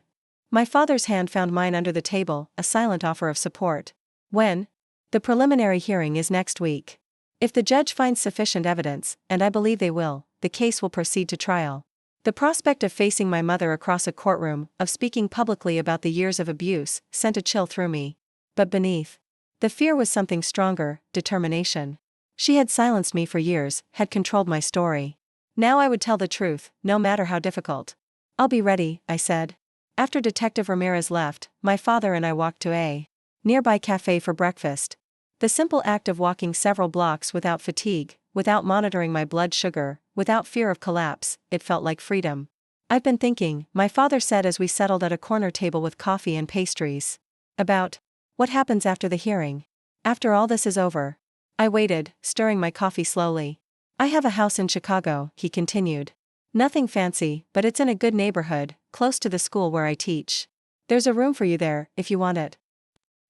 My father's hand found mine under the table, a silent offer of support. When? The preliminary hearing is next week. If the judge finds sufficient evidence, and I believe they will, the case will proceed to trial. The prospect of facing my mother across a courtroom, of speaking publicly about the years of abuse, sent a chill through me. But beneath the fear was something stronger, determination. She had silenced me for years, had controlled my story. Now I would tell the truth, no matter how difficult. I'll be ready, I said. After Detective Ramirez left, my father and I walked to a nearby cafe for breakfast. The simple act of walking several blocks without fatigue, without monitoring my blood sugar, without fear of collapse, it felt like freedom. I've been thinking, my father said as we settled at a corner table with coffee and pastries. About what happens after the hearing. After all this is over. I waited, stirring my coffee slowly. I have a house in Chicago, he continued. Nothing fancy, but it's in a good neighborhood, close to the school where I teach. There's a room for you there, if you want it.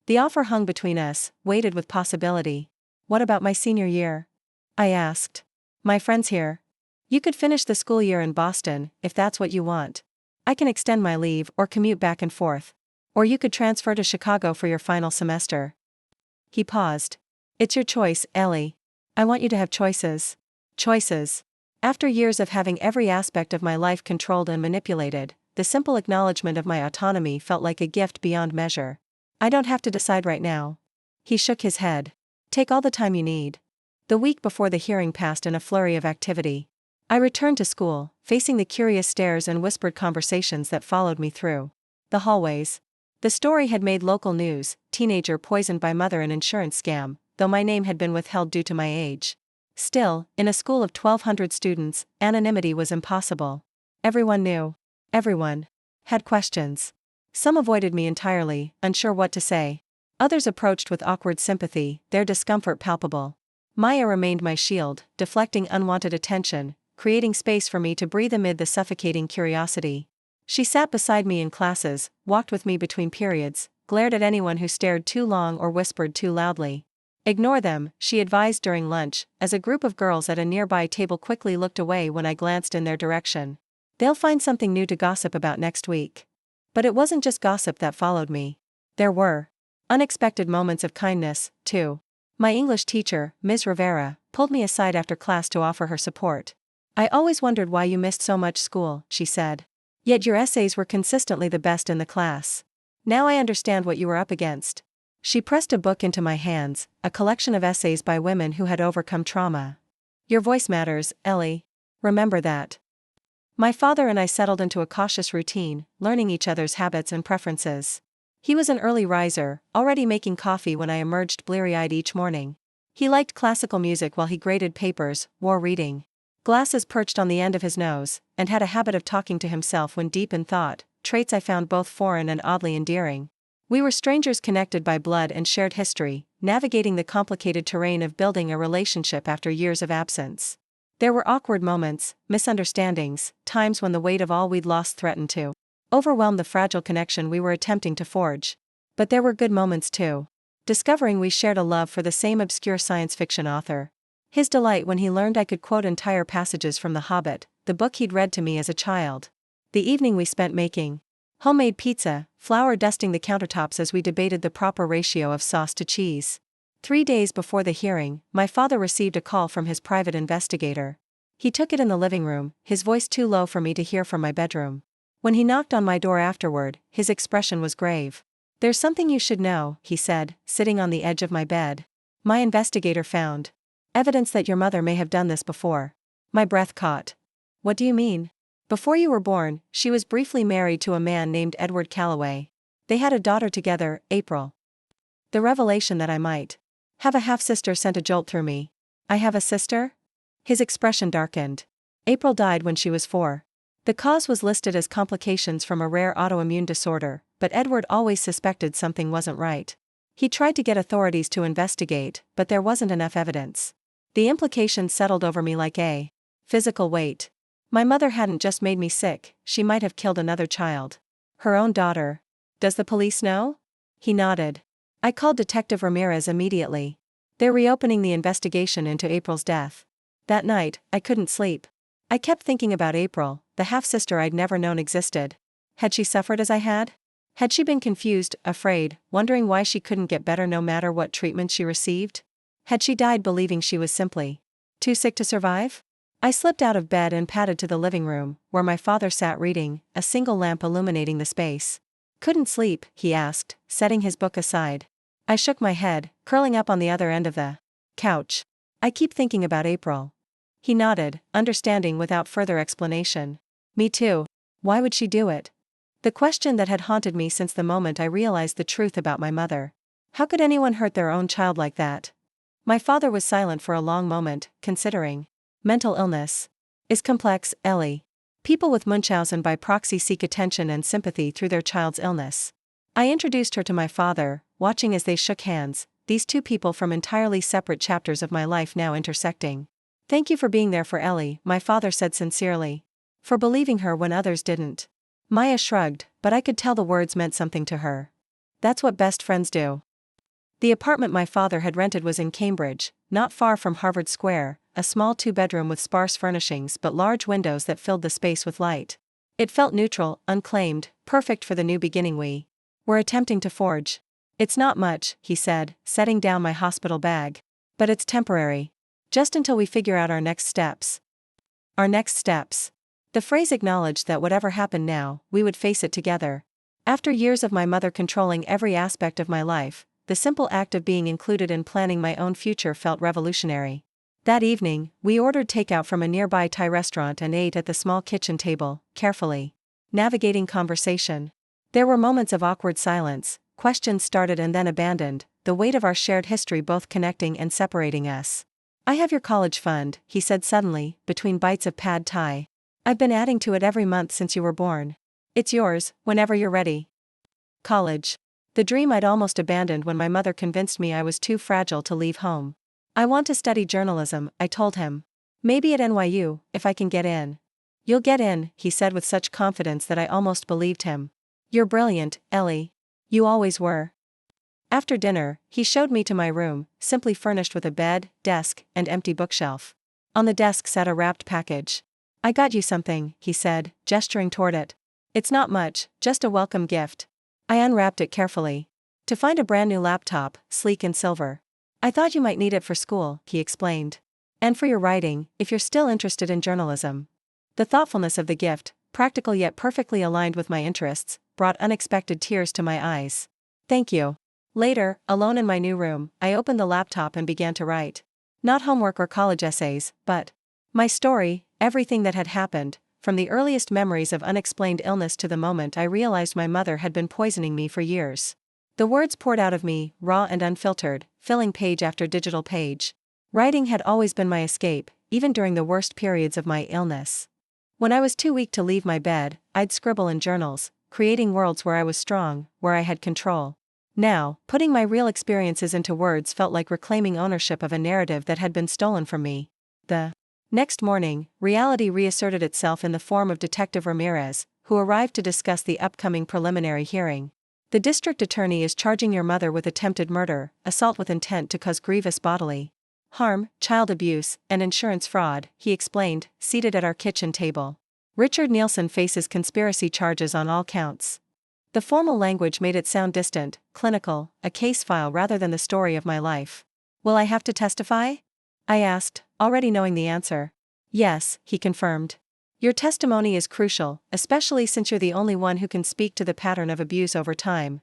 The offer hung between us, weighted with possibility. What about my senior year? I asked. My friends here. You could finish the school year in Boston, if that's what you want. I can extend my leave or commute back and forth. Or you could transfer to Chicago for your final semester. He paused. It's your choice, Ellie. I want you to have choices. Choices. After years of having every aspect of my life controlled and manipulated, the simple acknowledgement of my autonomy felt like a gift beyond measure. I don't have to decide right now. He shook his head. Take all the time you need. The week before the hearing passed in a flurry of activity. I returned to school, facing the curious stares and whispered conversations that followed me through the hallways. The story had made local news, teenager poisoned by mother in insurance scam, though my name had been withheld due to my age. Still, in a school of 1,200 students, anonymity was impossible. Everyone knew. Everyone had questions. Some avoided me entirely, unsure what to say. Others approached with awkward sympathy, their discomfort palpable. Maya remained my shield, deflecting unwanted attention, creating space for me to breathe amid the suffocating curiosity. She sat beside me in classes, walked with me between periods, glared at anyone who stared too long or whispered too loudly. Ignore them, she advised during lunch, as a group of girls at a nearby table quickly looked away when I glanced in their direction. They'll find something new to gossip about next week. But it wasn't just gossip that followed me. There were unexpected moments of kindness, too. My English teacher, Ms. Rivera, pulled me aside after class to offer her support. I always wondered why you missed so much school, she said. Yet your essays were consistently the best in the class. Now I understand what you were up against. She pressed a book into my hands, a collection of essays by women who had overcome trauma. Your voice matters, Ellie. Remember that. My father and I settled into a cautious routine, learning each other's habits and preferences. He was an early riser, already making coffee when I emerged bleary-eyed each morning. He liked classical music while he graded papers, wore reading glasses perched on the end of his nose, and had a habit of talking to himself when deep in thought, traits I found both foreign and oddly endearing. We were strangers connected by blood and shared history, navigating the complicated terrain of building a relationship after years of absence. There were awkward moments, misunderstandings, times when the weight of all we'd lost threatened to overwhelm the fragile connection we were attempting to forge. But there were good moments too. Discovering we shared a love for the same obscure science fiction author. His delight when he learned I could quote entire passages from The Hobbit, the book he'd read to me as a child. The evening we spent making homemade pizza, flour dusting the countertops as we debated the proper ratio of sauce to cheese. 3 days before the hearing, my father received a call from his private investigator. He took it in the living room, his voice too low for me to hear from my bedroom. When he knocked on my door afterward, his expression was grave. There's something you should know, he said, sitting on the edge of my bed. My investigator found evidence that your mother may have done this before. My breath caught. What do you mean? Before you were born, she was briefly married to a man named Edward Calloway. They had a daughter together, April. The revelation that I might have a half-sister sent a jolt through me. I have a sister? His expression darkened. April died when she was 4. The cause was listed as complications from a rare autoimmune disorder, but Edward always suspected something wasn't right. He tried to get authorities to investigate, but there wasn't enough evidence. The implications settled over me like a physical weight. My mother hadn't just made me sick, she might have killed another child. Her own daughter. Does the police know? He nodded. I called Detective Ramirez immediately. They're reopening the investigation into April's death. That night, I couldn't sleep. I kept thinking about April, the half-sister I'd never known existed. Had she suffered as I had? Had she been confused, afraid, wondering why she couldn't get better no matter what treatment she received? Had she died believing she was simply too sick to survive? I slipped out of bed and padded to the living room, where my father sat reading, a single lamp illuminating the space. Couldn't sleep, he asked, setting his book aside. I shook my head, curling up on the other end of the couch. I keep thinking about April. He nodded, understanding without further explanation. Me too. Why would she do it? The question that had haunted me since the moment I realized the truth about my mother. How could anyone hurt their own child like that? My father was silent for a long moment, considering. Mental illness is complex, Ellie. People with Munchausen by proxy seek attention and sympathy through their child's illness. I introduced her to my father, watching as they shook hands, these two people from entirely separate chapters of my life now intersecting. Thank you for being there for Ellie, my father said sincerely. For believing her when others didn't. Maya shrugged, but I could tell the words meant something to her. That's what best friends do. The apartment my father had rented was in Cambridge, not far from Harvard Square, a small two-bedroom with sparse furnishings but large windows that filled the space with light. It felt neutral, unclaimed, perfect for the new beginning we were attempting to forge. It's not much, he said, setting down my hospital bag. But it's temporary. Just until we figure out our next steps. Our next steps. The phrase acknowledged that whatever happened now, we would face it together. After years of my mother controlling every aspect of my life, the simple act of being included in planning my own future felt revolutionary. That evening, we ordered takeout from a nearby Thai restaurant and ate at the small kitchen table, carefully navigating conversation. There were moments of awkward silence, questions started and then abandoned, the weight of our shared history both connecting and separating us. I have your college fund, he said suddenly, between bites of pad thai. I've been adding to it every month since you were born. It's yours, whenever you're ready. College. The dream I'd almost abandoned when my mother convinced me I was too fragile to leave home. I want to study journalism, I told him. Maybe at NYU, if I can get in. You'll get in, he said with such confidence that I almost believed him. You're brilliant, Ellie. You always were. After dinner, he showed me to my room, simply furnished with a bed, desk, and empty bookshelf. On the desk sat a wrapped package. I got you something, he said, gesturing toward it. It's not much, just a welcome gift. I unwrapped it carefully. To find a brand new laptop, sleek and silver. I thought you might need it for school, he explained. And for your writing, if you're still interested in journalism. The thoughtfulness of the gift, practical yet perfectly aligned with my interests, brought unexpected tears to my eyes. Thank you. Later, alone in my new room, I opened the laptop and began to write. Not homework or college essays, but my story, everything that had happened, from the earliest memories of unexplained illness to the moment I realized my mother had been poisoning me for years. The words poured out of me, raw and unfiltered, filling page after digital page. Writing had always been my escape, even during the worst periods of my illness. When I was too weak to leave my bed, I'd scribble in journals, creating worlds where I was strong, where I had control. Now, putting my real experiences into words felt like reclaiming ownership of a narrative that had been stolen from me. The next morning, reality reasserted itself in the form of Detective Ramirez, who arrived to discuss the upcoming preliminary hearing. The district attorney is charging your mother with attempted murder, assault with intent to cause grievous bodily harm, child abuse, and insurance fraud, he explained, seated at our kitchen table. Richard Nielsen faces conspiracy charges on all counts. The formal language made it sound distant, clinical, a case file rather than the story of my life. Will I have to testify? I asked, already knowing the answer. Yes, he confirmed. Your testimony is crucial, especially since you're the only one who can speak to the pattern of abuse over time.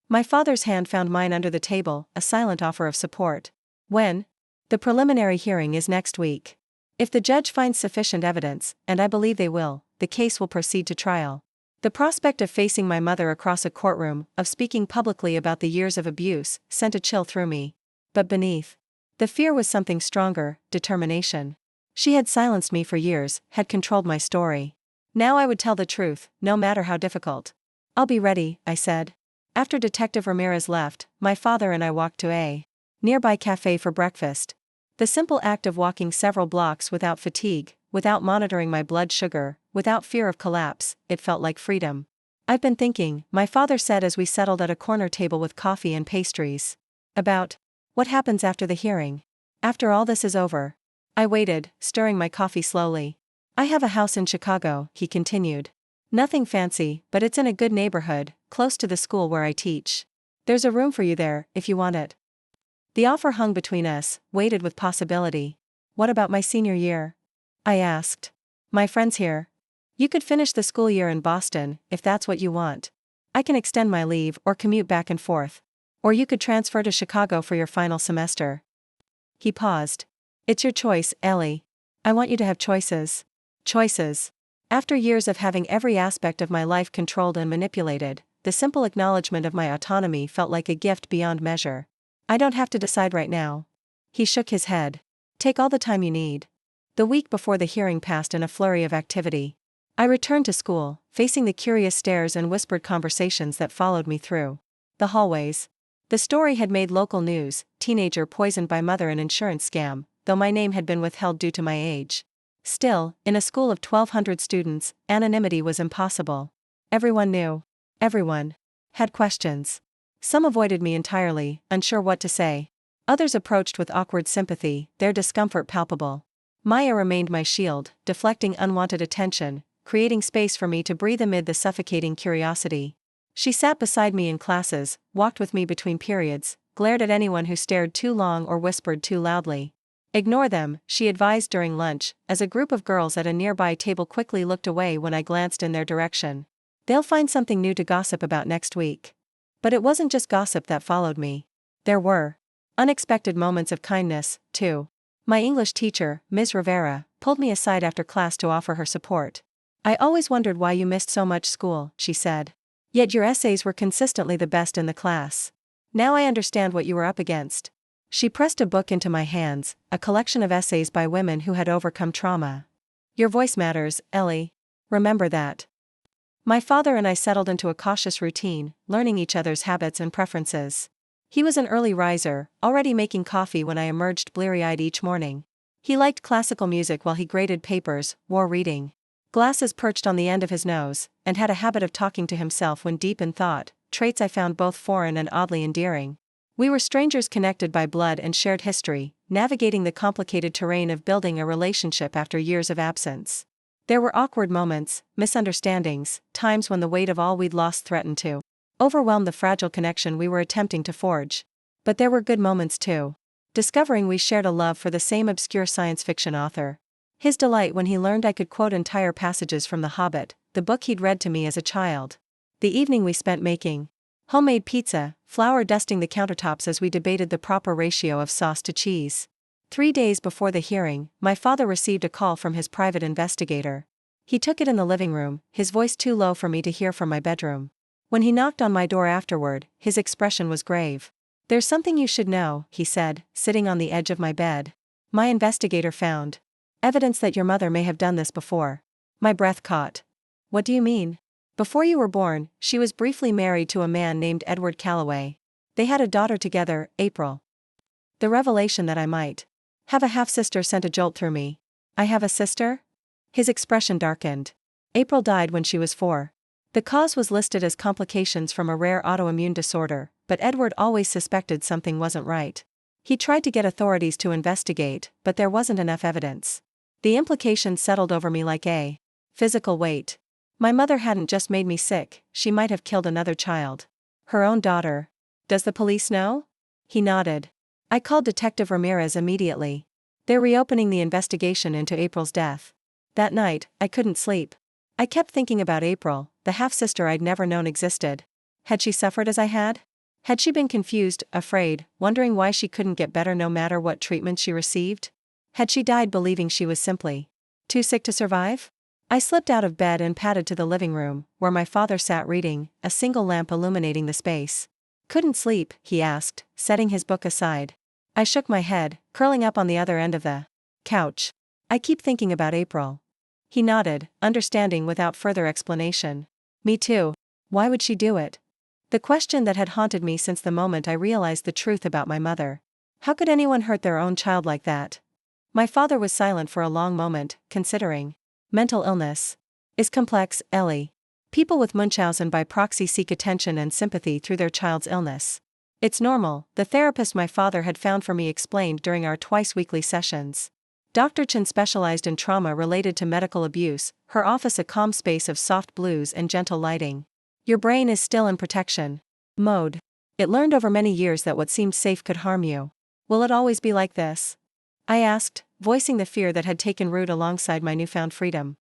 My father's hand found mine under the table, a silent offer of support. When? The preliminary hearing is next week. If the judge finds sufficient evidence, and I believe they will, the case will proceed to trial. The prospect of facing my mother across a courtroom, of speaking publicly about the years of abuse, sent a chill through me. But beneath the fear was something stronger, determination. She had silenced me for years, had controlled my story. Now I would tell the truth, no matter how difficult. I'll be ready, I said. After Detective Ramirez left, my father and I walked to a nearby cafe for breakfast. The simple act of walking several blocks without fatigue, without monitoring my blood sugar, without fear of collapse, it felt like freedom. I've been thinking, my father said as we settled at a corner table with coffee and pastries. About what happens after the hearing. After all this is over. I waited, stirring my coffee slowly. I have a house in Chicago, he continued. Nothing fancy, but it's in a good neighborhood, close to the school where I teach. There's a room for you there, if you want it. The offer hung between us, weighted with possibility. What about my senior year? I asked. My friends here. You could finish the school year in Boston, if that's what you want. I can extend my leave or commute back and forth. Or you could transfer to Chicago for your final semester. He paused. It's your choice, Ellie. I want you to have choices. Choices. After years of having every aspect of my life controlled and manipulated, the simple acknowledgement of my autonomy felt like a gift beyond measure. I don't have to decide right now. He shook his head. Take all the time you need. The week before the hearing passed in a flurry of activity. I returned to school, facing the curious stares and whispered conversations that followed me through the hallways. The story had made local news: teenager poisoned by mother in insurance scam, though my name had been withheld due to my age. Still, in a school of 1,200 students, anonymity was impossible. Everyone knew. Everyone had questions. Some avoided me entirely, unsure what to say. Others approached with awkward sympathy, their discomfort palpable. Maya remained my shield, deflecting unwanted attention, creating space for me to breathe amid the suffocating curiosity. She sat beside me in classes, walked with me between periods, glared at anyone who stared too long or whispered too loudly. Ignore them, she advised during lunch, as a group of girls at a nearby table quickly looked away when I glanced in their direction. They'll find something new to gossip about next week. But it wasn't just gossip that followed me. There were unexpected moments of kindness, too. My English teacher, Ms. Rivera, pulled me aside after class to offer her support. I always wondered why you missed so much school, she said. Yet your essays were consistently the best in the class. Now I understand what you were up against. She pressed a book into my hands, a collection of essays by women who had overcome trauma. Your voice matters, Ellie. Remember that. My father and I settled into a cautious routine, learning each other's habits and preferences. He was an early riser, already making coffee when I emerged bleary-eyed each morning. He liked classical music while he graded papers, wore reading glasses perched on the end of his nose, and had a habit of talking to himself when deep in thought, traits I found both foreign and oddly endearing. We were strangers connected by blood and shared history, navigating the complicated terrain of building a relationship after years of absence. There were awkward moments, misunderstandings, times when the weight of all we'd lost threatened to overwhelm the fragile connection we were attempting to forge. But there were good moments too. Discovering we shared a love for the same obscure science fiction author. His delight when he learned I could quote entire passages from The Hobbit, the book he'd read to me as a child. The evening we spent making homemade pizza, flour dusting the countertops as we debated the proper ratio of sauce to cheese. 3 days before the hearing, my father received a call from his private investigator. He took it in the living room, his voice too low for me to hear from my bedroom. When he knocked on my door afterward, his expression was grave. There's something you should know, he said, sitting on the edge of my bed. My investigator found evidence that your mother may have done this before. My breath caught. What do you mean? Before you were born, she was briefly married to a man named Edward Calloway. They had a daughter together, April. The revelation that I might have a half-sister sent a jolt through me. I have a sister? His expression darkened. April died when she was 4. The cause was listed as complications from a rare autoimmune disorder, but Edward always suspected something wasn't right. He tried to get authorities to investigate, but there wasn't enough evidence. The implications settled over me like a physical weight. My mother hadn't just made me sick, she might have killed another child. Her own daughter. Does the police know? He nodded. I called Detective Ramirez immediately. They're reopening the investigation into April's death. That night, I couldn't sleep. I kept thinking about April, the half-sister I'd never known existed. Had she suffered as I had? Had she been confused, afraid, wondering why she couldn't get better no matter what treatment she received? Had she died believing she was simply too sick to survive? I slipped out of bed and padded to the living room, where my father sat reading, a single lamp illuminating the space. Couldn't sleep, he asked, setting his book aside. I shook my head, curling up on the other end of the couch. I keep thinking about April. He nodded, understanding without further explanation. Me too. Why would she do it? The question that had haunted me since the moment I realized the truth about my mother. How could anyone hurt their own child like that? My father was silent for a long moment, considering. Mental illness is complex, Ellie. People with Munchausen by proxy seek attention and sympathy through their child's illness. It's normal, the therapist my father had found for me explained during our twice-weekly sessions. Dr. Chen specialized in trauma related to medical abuse, her office a calm space of soft blues and gentle lighting. Your brain is still in protection mode. It learned over many years that what seemed safe could harm you. Will it always be like this? I asked, voicing the fear that had taken root alongside my newfound freedom.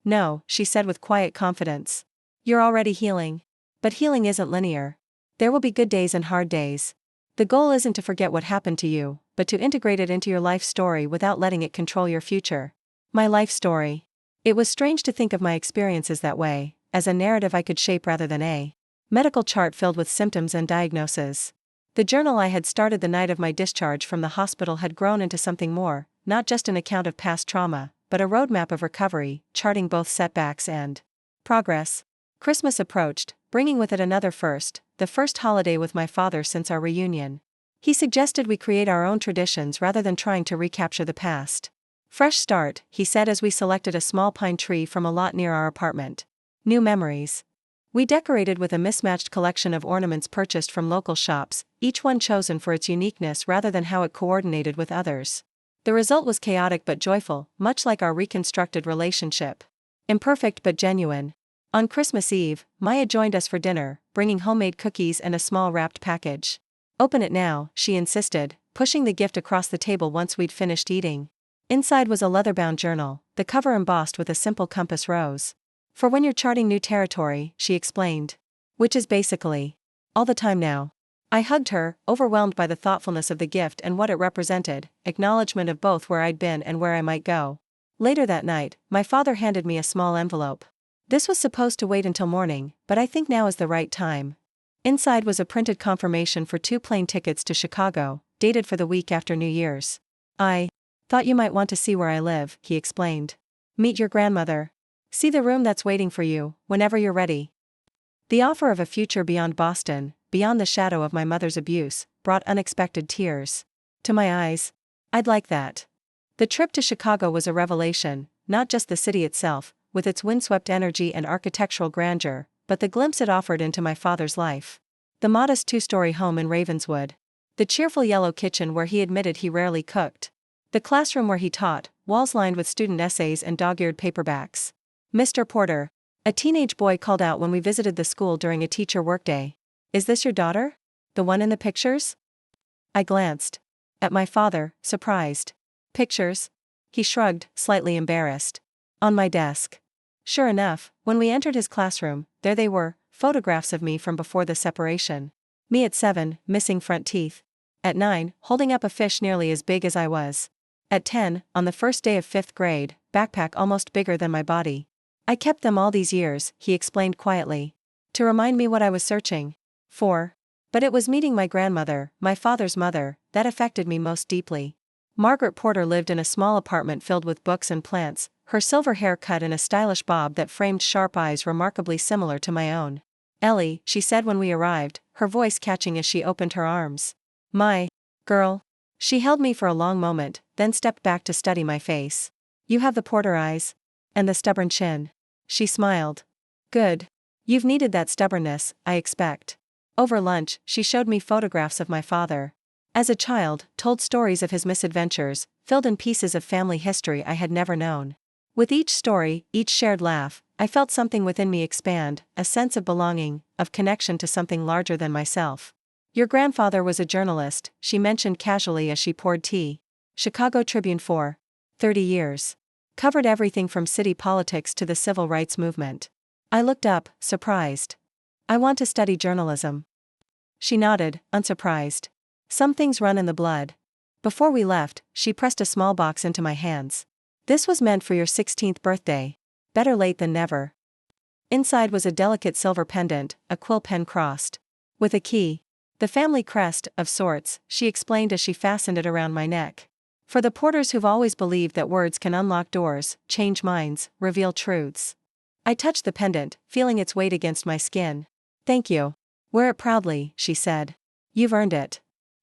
No, she said with quiet confidence. You're already healing. But healing isn't linear. There will be good days and hard days. The goal isn't to forget what happened to you, but to integrate it into your life story without letting it control your future. My life story. It was strange to think of my experiences that way, as a narrative I could shape rather than a medical chart filled with symptoms and diagnoses. The journal I had started the night of my discharge from the hospital had grown into something more, not just an account of past trauma, but a roadmap of recovery, charting both setbacks and progress. Christmas approached, bringing with it another first, the first holiday with my father since our reunion. He suggested we create our own traditions rather than trying to recapture the past. Fresh start, he said as we selected a small pine tree from a lot near our apartment. New memories. We decorated with a mismatched collection of ornaments purchased from local shops, each one chosen for its uniqueness rather than how it coordinated with others. The result was chaotic but joyful, much like our reconstructed relationship. Imperfect but genuine. On Christmas Eve, Maya joined us for dinner, bringing homemade cookies and a small wrapped package. Open it now, she insisted, pushing the gift across the table once we'd finished eating. Inside was a leather-bound journal, the cover embossed with a simple compass rose. For when you're charting new territory, she explained. Which is basically all the time now. I hugged her, overwhelmed by the thoughtfulness of the gift and what it represented, acknowledgement of both where I'd been and where I might go. Later that night, my father handed me a small envelope. This was supposed to wait until morning, but I think now is the right time. Inside was a printed confirmation for 2 plane tickets to Chicago, dated for the week after New Year's. I thought you might want to see where I live, he explained. Meet your grandmother. See the room that's waiting for you, whenever you're ready. The offer of a future beyond Boston, beyond the shadow of my mother's abuse, brought unexpected tears to my eyes. I'd like that. The trip to Chicago was a revelation, not just the city itself, with its windswept energy and architectural grandeur, but the glimpse it offered into my father's life. The modest 2-story home in Ravenswood. The cheerful yellow kitchen where he admitted he rarely cooked. The classroom where he taught, walls lined with student essays and dog-eared paperbacks. Mr. Porter, a teenage boy called out when we visited the school during a teacher workday. Is this your daughter? The one in the pictures? I glanced at my father, surprised. Pictures? He shrugged, slightly embarrassed. On my desk. Sure enough, when we entered his classroom, there they were, photographs of me from before the separation. Me at 7, missing front teeth. At 9, holding up a fish nearly as big as I was. At 10, on the first day of 5th grade, backpack almost bigger than my body. I kept them all these years, he explained quietly. To remind me what I was searching for. But it was meeting my grandmother, my father's mother, that affected me most deeply. Margaret Porter lived in a small apartment filled with books and plants, her silver hair cut in a stylish bob that framed sharp eyes remarkably similar to my own. Ellie, she said when we arrived, her voice catching as she opened her arms. My girl. She held me for a long moment, then stepped back to study my face. You have the Porter eyes. And the stubborn chin. She smiled. Good. You've needed that stubbornness, I expect. Over lunch, she showed me photographs of my father. As a child, told stories of his misadventures, filled in pieces of family history I had never known. With each story, each shared laugh, I felt something within me expand, a sense of belonging, of connection to something larger than myself. Your grandfather was a journalist, she mentioned casually as she poured tea. Chicago Tribune for 30 years. Covered everything from city politics to the civil rights movement. I looked up, surprised. I want to study journalism. She nodded, unsurprised. Some things run in the blood. Before we left, she pressed a small box into my hands. This was meant for your 16th birthday. Better late than never. Inside was a delicate silver pendant, a quill pen crossed. With a key. The family crest, of sorts, she explained as she fastened it around my neck. For the Porters who've always believed that words can unlock doors, change minds, reveal truths. I touched the pendant, feeling its weight against my skin. Thank you. Wear it proudly, she said. You've earned it.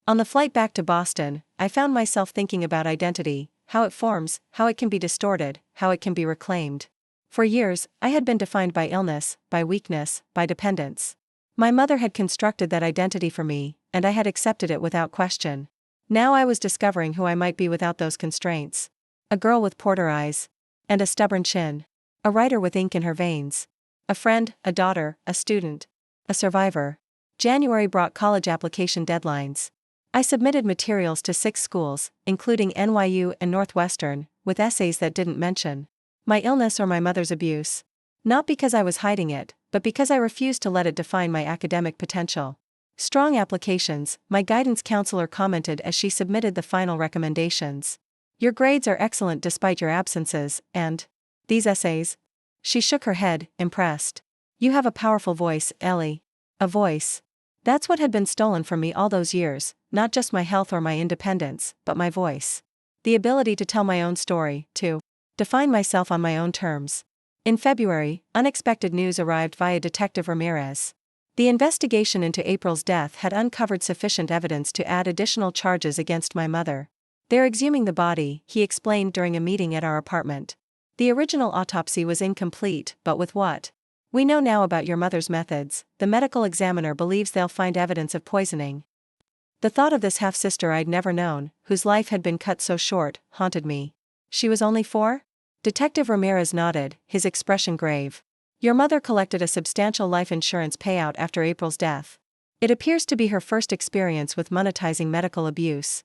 On the flight back to Boston, I found myself thinking about identity, how it forms, how it can be distorted, how it can be reclaimed. For years, I had been defined by illness, by weakness, by dependence. My mother had constructed that identity for me, and I had accepted it without question. Now I was discovering who I might be without those constraints. A girl with porter eyes. And a stubborn chin. A writer with ink in her veins. A friend, a daughter, a student. A survivor. January brought college application deadlines. I submitted materials to 6 schools, including NYU and Northwestern, with essays that didn't mention my illness or my mother's abuse. Not because I was hiding it, but because I refused to let it define my academic potential. Strong applications, my guidance counselor commented as she submitted the final recommendations. Your grades are excellent despite your absences, and these essays? She shook her head, impressed. You have a powerful voice, Ellie. A voice. That's what had been stolen from me all those years, not just my health or my independence, but my voice. The ability to tell my own story, to define myself on my own terms. In February, unexpected news arrived via Detective Ramirez. The investigation into April's death had uncovered sufficient evidence to add additional charges against my mother. They're exhuming the body, he explained during a meeting at our apartment. The original autopsy was incomplete, but with what we know now about your mother's methods, the medical examiner believes they'll find evidence of poisoning. The thought of this half-sister I'd never known, whose life had been cut so short, haunted me. She was only 4? Detective Ramirez nodded, his expression grave. Your mother collected a substantial life insurance payout after April's death. It appears to be her first experience with monetizing medical abuse.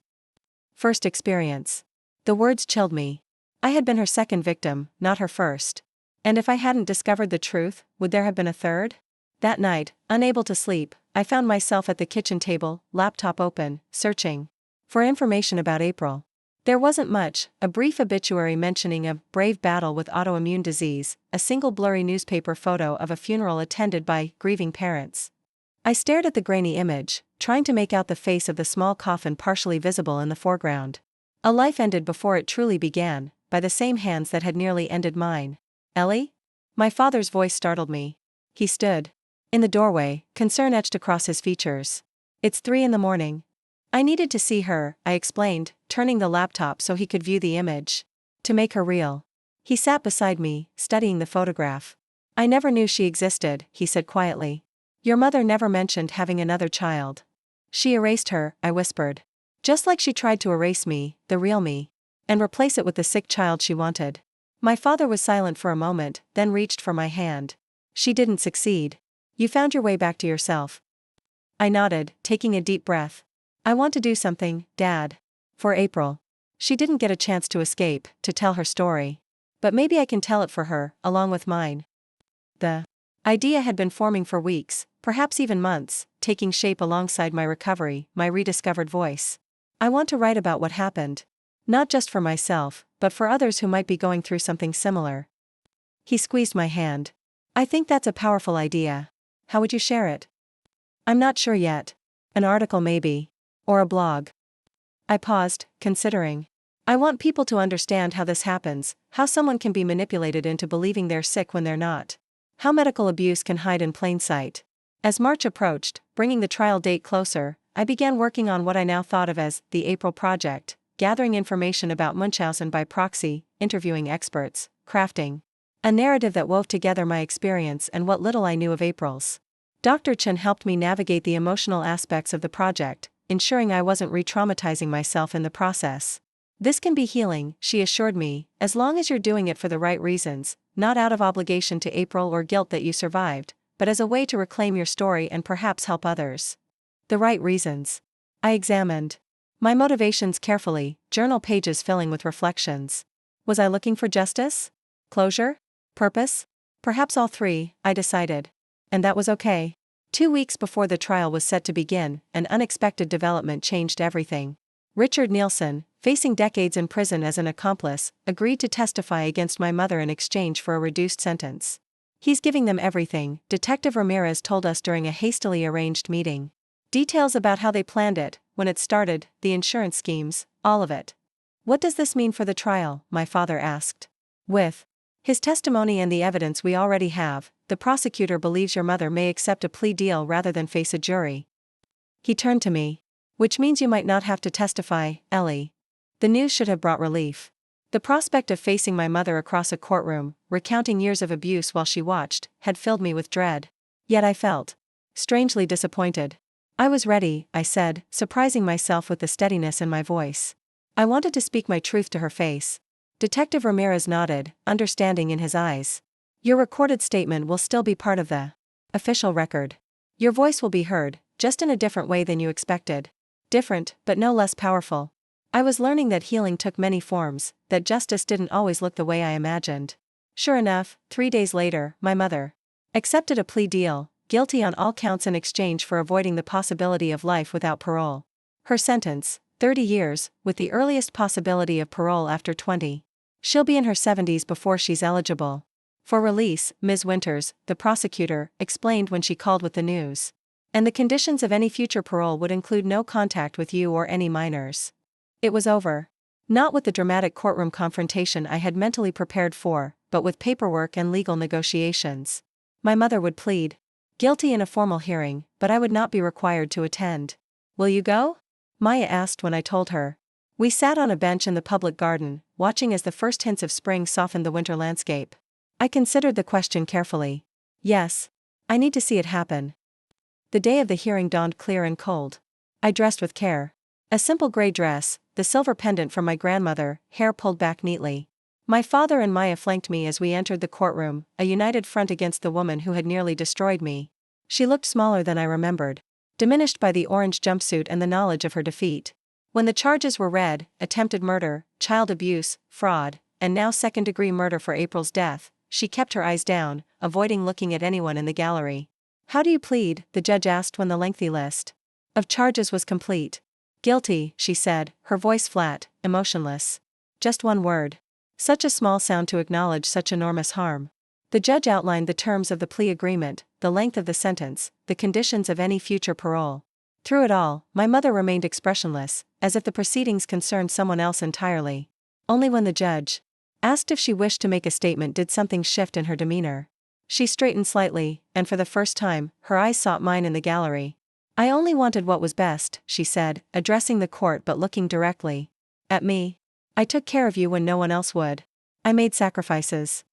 First experience. The words chilled me. I had been her second victim, not her first. And if I hadn't discovered the truth, would there have been a third? That night, unable to sleep, I found myself at the kitchen table, laptop open, searching for information about April. There wasn't much, a brief obituary mentioning a brave battle with autoimmune disease, a single blurry newspaper photo of a funeral attended by grieving parents. I stared at the grainy image, trying to make out the face of the small coffin partially visible in the foreground. A life ended before it truly began, by the same hands that had nearly ended mine. Ellie? My father's voice startled me. He stood in the doorway, concern etched across his features. It's 3 a.m. I needed to see her, I explained, turning the laptop so he could view the image. To make her real. He sat beside me, studying the photograph. I never knew she existed, he said quietly. Your mother never mentioned having another child. She erased her, I whispered. Just like she tried to erase me, the real me, and replace it with the sick child she wanted. My father was silent for a moment, then reached for my hand. She didn't succeed. You found your way back to yourself. I nodded, taking a deep breath. I want to do something, Dad. For April. She didn't get a chance to escape, to tell her story. But maybe I can tell it for her, along with mine. The idea had been forming for weeks, perhaps even months, taking shape alongside my recovery, my rediscovered voice. I want to write about what happened. Not just for myself, but for others who might be going through something similar. He squeezed my hand. I think that's a powerful idea. How would you share it? I'm not sure yet. An article maybe. Or a blog. I paused, considering. I want people to understand how this happens, how someone can be manipulated into believing they're sick when they're not. How medical abuse can hide in plain sight. As March approached, bringing the trial date closer, I began working on what I now thought of as the April Project, gathering information about Munchausen by proxy, interviewing experts, crafting a narrative that wove together my experience and what little I knew of April's. Dr. Chen helped me navigate the emotional aspects of the project, ensuring I wasn't re-traumatizing myself in the process. This can be healing, she assured me, as long as you're doing it for the right reasons, not out of obligation to April or guilt that you survived, but as a way to reclaim your story and perhaps help others. The right reasons. I examined my motivations carefully, journal pages filling with reflections. Was I looking for justice? Closure? Purpose? Perhaps all 3, I decided. And that was okay. 2 weeks before the trial was set to begin, an unexpected development changed everything. Richard Nielsen, facing decades in prison as an accomplice, agreed to testify against my mother in exchange for a reduced sentence. He's giving them everything, Detective Ramirez told us during a hastily arranged meeting. Details about how they planned it, when it started, the insurance schemes, all of it. What does this mean for the trial? My father asked. With his testimony and the evidence we already have, the prosecutor believes your mother may accept a plea deal rather than face a jury. He turned to me. Which means you might not have to testify, Ellie. The news should have brought relief. The prospect of facing my mother across a courtroom, recounting years of abuse while she watched, had filled me with dread. Yet I felt strangely disappointed. I was ready, I said, surprising myself with the steadiness in my voice. I wanted to speak my truth to her face. Detective Ramirez nodded, understanding in his eyes. Your recorded statement will still be part of the official record. Your voice will be heard, just in a different way than you expected. Different, but no less powerful. I was learning that healing took many forms, that justice didn't always look the way I imagined. Sure enough, 3 days later, my mother accepted a plea deal, guilty on all counts in exchange for avoiding the possibility of life without parole. Her sentence, 30 years, with the earliest possibility of parole after 20. She'll be in her 70s before she's eligible for release, Ms. Winters, the prosecutor, explained when she called with the news. And the conditions of any future parole would include no contact with you or any minors. It was over. Not with the dramatic courtroom confrontation I had mentally prepared for, but with paperwork and legal negotiations. My mother would plead guilty in a formal hearing, but I would not be required to attend. Will you go? Maya asked when I told her. We sat on a bench in the public garden, watching as the first hints of spring softened the winter landscape. I considered the question carefully. Yes. I need to see it happen. The day of the hearing dawned clear and cold. I dressed with care. A simple gray dress, the silver pendant from my grandmother, hair pulled back neatly. My father and Maya flanked me as we entered the courtroom, a united front against the woman who had nearly destroyed me. She looked smaller than I remembered, diminished by the orange jumpsuit and the knowledge of her defeat. When the charges were read, attempted murder, child abuse, fraud, and now second-degree murder for April's death, she kept her eyes down, avoiding looking at anyone in the gallery. How do you plead? The judge asked when the lengthy list of charges was complete. Guilty, she said, her voice flat, emotionless. Just one word. Such a small sound to acknowledge such enormous harm. The judge outlined the terms of the plea agreement, the length of the sentence, the conditions of any future parole. Through it all, my mother remained expressionless, as if the proceedings concerned someone else entirely. Only when the judge asked if she wished to make a statement did something shift in her demeanor. She straightened slightly, and for the first time, her eyes sought mine in the gallery. I only wanted what was best, she said, addressing the court but looking directly at me. I took care of you when no one else would. I made sacrifices.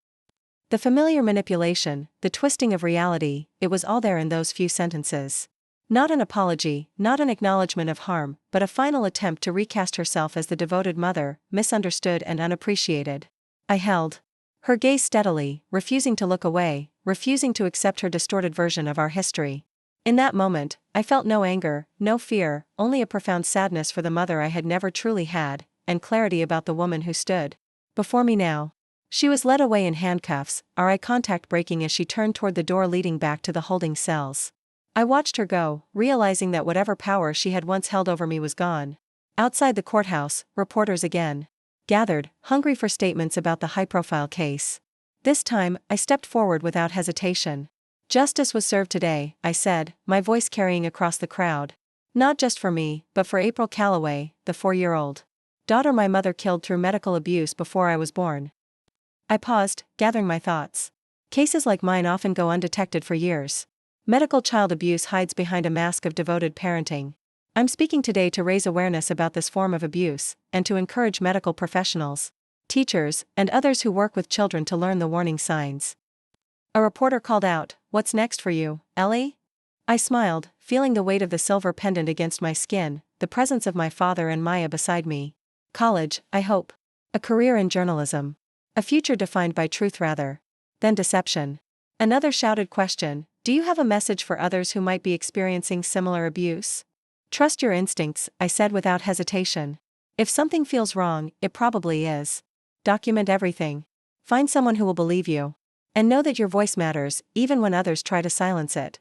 The familiar manipulation, the twisting of reality, it was all there in those few sentences. Not an apology, not an acknowledgement of harm, but a final attempt to recast herself as the devoted mother, misunderstood and unappreciated. I held her gaze steadily, refusing to look away, refusing to accept her distorted version of our history. In that moment, I felt no anger, no fear, only a profound sadness for the mother I had never truly had, and clarity about the woman who stood before me now. She was led away in handcuffs, our eye contact breaking as she turned toward the door leading back to the holding cells. I watched her go, realizing that whatever power she had once held over me was gone. Outside the courthouse, reporters again gathered, hungry for statements about the high-profile case. This time, I stepped forward without hesitation. Justice was served today, I said, my voice carrying across the crowd. Not just for me, but for April Calloway, the 4-year-old daughter my mother killed through medical abuse before I was born. I paused, gathering my thoughts. Cases like mine often go undetected for years. Medical child abuse hides behind a mask of devoted parenting. I'm speaking today to raise awareness about this form of abuse, and to encourage medical professionals, teachers, and others who work with children to learn the warning signs. A reporter called out, "What's next for you, Ellie?" I smiled, feeling the weight of the silver pendant against my skin, the presence of my father and Maya beside me. College, I hope. A career in journalism. A future defined by truth rather than deception. Another shouted question, do you have a message for others who might be experiencing similar abuse? Trust your instincts, I said without hesitation. If something feels wrong, it probably is. Document everything. Find someone who will believe you. And know that your voice matters, even when others try to silence it.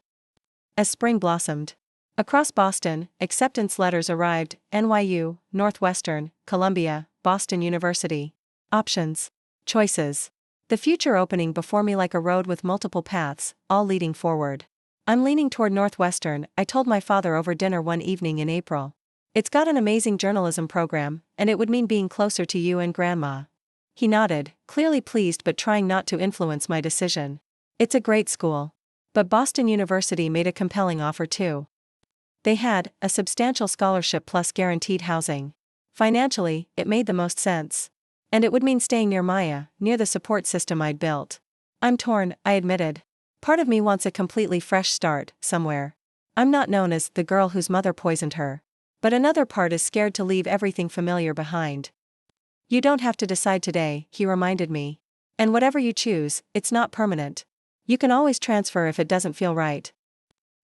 As spring blossomed across Boston, acceptance letters arrived, NYU, Northwestern, Columbia, Boston University. Options. Choices. The future opening before me like a road with multiple paths, all leading forward. I'm leaning toward Northwestern, I told my father over dinner one evening in April. It's got an amazing journalism program, and it would mean being closer to you and Grandma. He nodded, clearly pleased but trying not to influence my decision. It's a great school. But Boston University made a compelling offer too. They had a substantial scholarship plus guaranteed housing. Financially, it made the most sense. And it would mean staying near Maya, near the support system I'd built. I'm torn, I admitted. Part of me wants a completely fresh start, somewhere. I'm not known as the girl whose mother poisoned her. But another part is scared to leave everything familiar behind. You don't have to decide today, he reminded me. And whatever you choose, it's not permanent. You can always transfer if it doesn't feel right.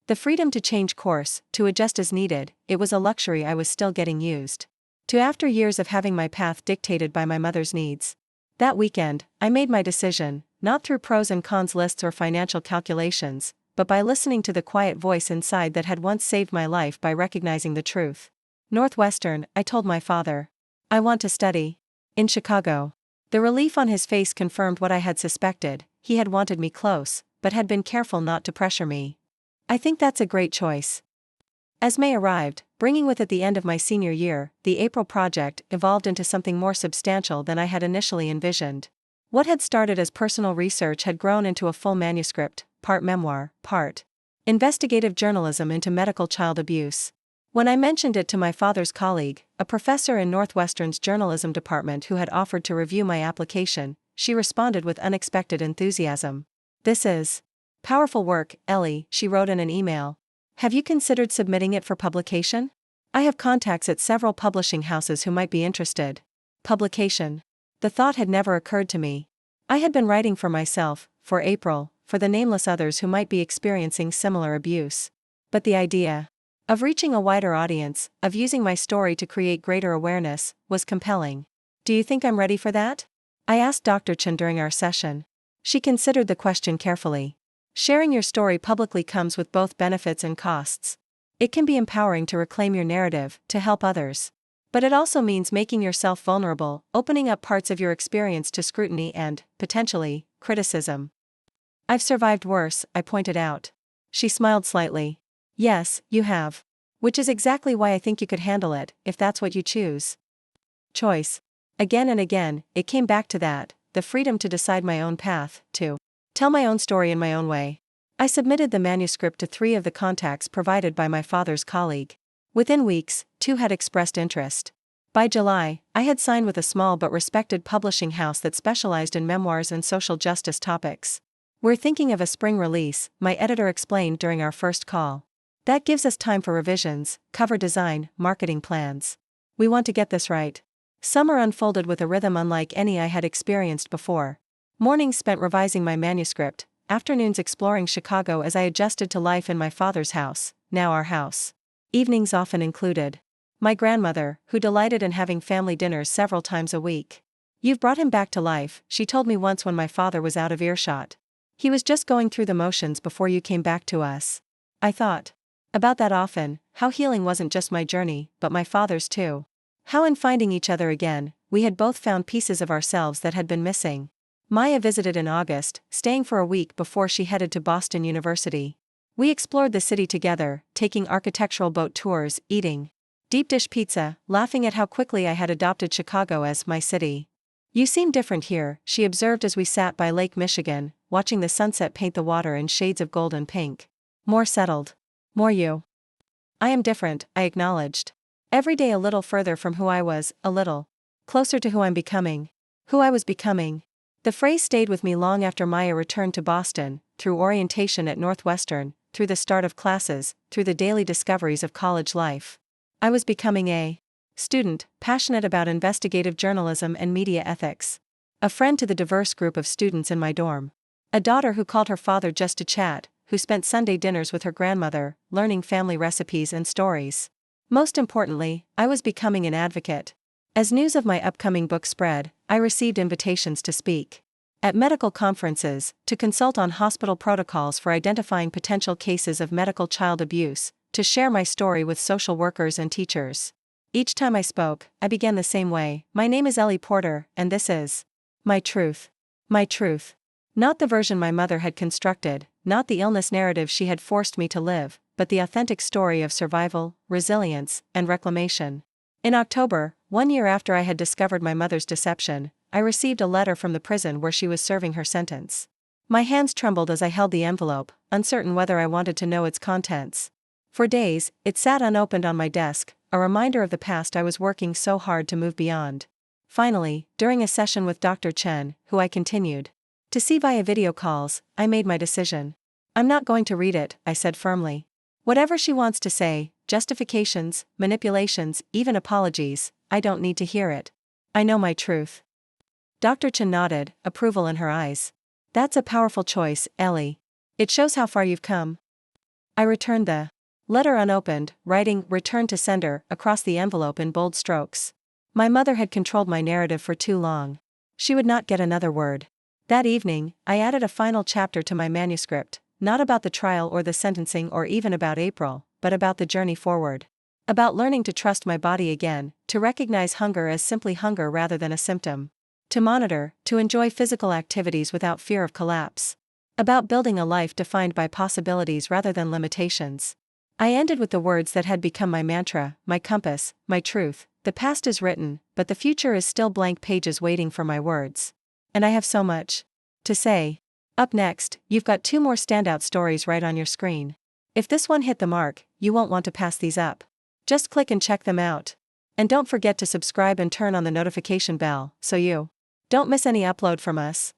The freedom to change course, to adjust as needed, it was a luxury I was still getting used to after years of having my path dictated by my mother's needs. That weekend, I made my decision, not through pros and cons lists or financial calculations, but by listening to the quiet voice inside that had once saved my life by recognizing the truth. Northwestern, I told my father. I want to study. In Chicago. The relief on his face confirmed what I had suspected. He had wanted me close, but had been careful not to pressure me. I think that's a great choice. As May arrived, bringing with it the end of my senior year, the April project evolved into something more substantial than I had initially envisioned. What had started as personal research had grown into a full manuscript, part memoir, part investigative journalism into medical child abuse. When I mentioned it to my father's colleague, a professor in Northwestern's journalism department who had offered to review my application, she responded with unexpected enthusiasm. This is powerful work, Ellie, she wrote in an email. Have you considered submitting it for publication? I have contacts at several publishing houses who might be interested. Publication. The thought had never occurred to me. I had been writing for myself, for April, for the nameless others who might be experiencing similar abuse. But the idea of reaching a wider audience, of using my story to create greater awareness, was compelling. Do you think I'm ready for that? I asked Dr. Chen during our session. She considered the question carefully. Sharing your story publicly comes with both benefits and costs. It can be empowering to reclaim your narrative, to help others. But it also means making yourself vulnerable, opening up parts of your experience to scrutiny and, potentially, criticism. I've survived worse, I pointed out. She smiled slightly. Yes, you have. Which is exactly why I think you could handle it, if that's what you choose. Choice. Again and again, it came back to that, the freedom to decide my own path, to tell my own story in my own way. I submitted the manuscript to 3 of the contacts provided by my father's colleague. Within weeks, 2 had expressed interest. By July, I had signed with a small but respected publishing house that specialized in memoirs and social justice topics. We're thinking of a spring release, my editor explained during our first call. That gives us time for revisions, cover design, marketing plans. We want to get this right. Summer unfolded with a rhythm unlike any I had experienced before. Mornings spent revising my manuscript, afternoons exploring Chicago as I adjusted to life in my father's house, now our house. Evenings often included my grandmother, who delighted in having family dinners several times a week. You've brought him back to life, she told me once when my father was out of earshot. He was just going through the motions before you came back to us. I thought about that often, how healing wasn't just my journey, but my father's too. How in finding each other again, we had both found pieces of ourselves that had been missing. Maya visited in August, staying for a week before she headed to Boston University. We explored the city together, taking architectural boat tours, eating deep dish pizza, laughing at how quickly I had adopted Chicago as my city. You seem different here, she observed as we sat by Lake Michigan, watching the sunset paint the water in shades of gold and pink. More settled. More you. I am different, I acknowledged. Every day a little further from who I was, a little closer to who I'm becoming. Who I was becoming. The phrase stayed with me long after Maya returned to Boston, through orientation at Northwestern, through the start of classes, through the daily discoveries of college life. I was becoming a student, passionate about investigative journalism and media ethics. A friend to the diverse group of students in my dorm. A daughter who called her father just to chat, who spent Sunday dinners with her grandmother, learning family recipes and stories. Most importantly, I was becoming an advocate. As news of my upcoming book spread, I received invitations to speak at medical conferences, to consult on hospital protocols for identifying potential cases of medical child abuse, to share my story with social workers and teachers. Each time I spoke, I began the same way. My name is Ellie Porter, and this is my truth. My truth. Not the version my mother had constructed, not the illness narrative she had forced me to live, but the authentic story of survival, resilience, and reclamation. In October, 1 year after I had discovered my mother's deception, I received a letter from the prison where she was serving her sentence. My hands trembled as I held the envelope, uncertain whether I wanted to know its contents. For days, it sat unopened on my desk, a reminder of the past I was working so hard to move beyond. Finally, during a session with Dr. Chen, who I continued to see via video calls, I made my decision. I'm not going to read it, I said firmly. Whatever she wants to say, justifications, manipulations, even apologies, I don't need to hear it. I know my truth. Dr. Chen nodded, approval in her eyes. That's a powerful choice, Ellie. It shows how far you've come. I returned the letter unopened, writing "Return to sender" across the envelope in bold strokes. My mother had controlled my narrative for too long. She would not get another word. That evening, I added a final chapter to my manuscript, not about the trial or the sentencing or even about April, but about the journey forward. About learning to trust my body again, to recognize hunger as simply hunger rather than a symptom. To monitor, to enjoy physical activities without fear of collapse. About building a life defined by possibilities rather than limitations. I ended with the words that had become my mantra, my compass, my truth. The past is written, but the future is still blank pages waiting for my words. And I have so much to say. Up next, you've got 2 more standout stories right on your screen. If this one hit the mark, you won't want to pass these up. Just click and check them out. And don't forget to subscribe and turn on the notification bell, so you don't miss any upload from us.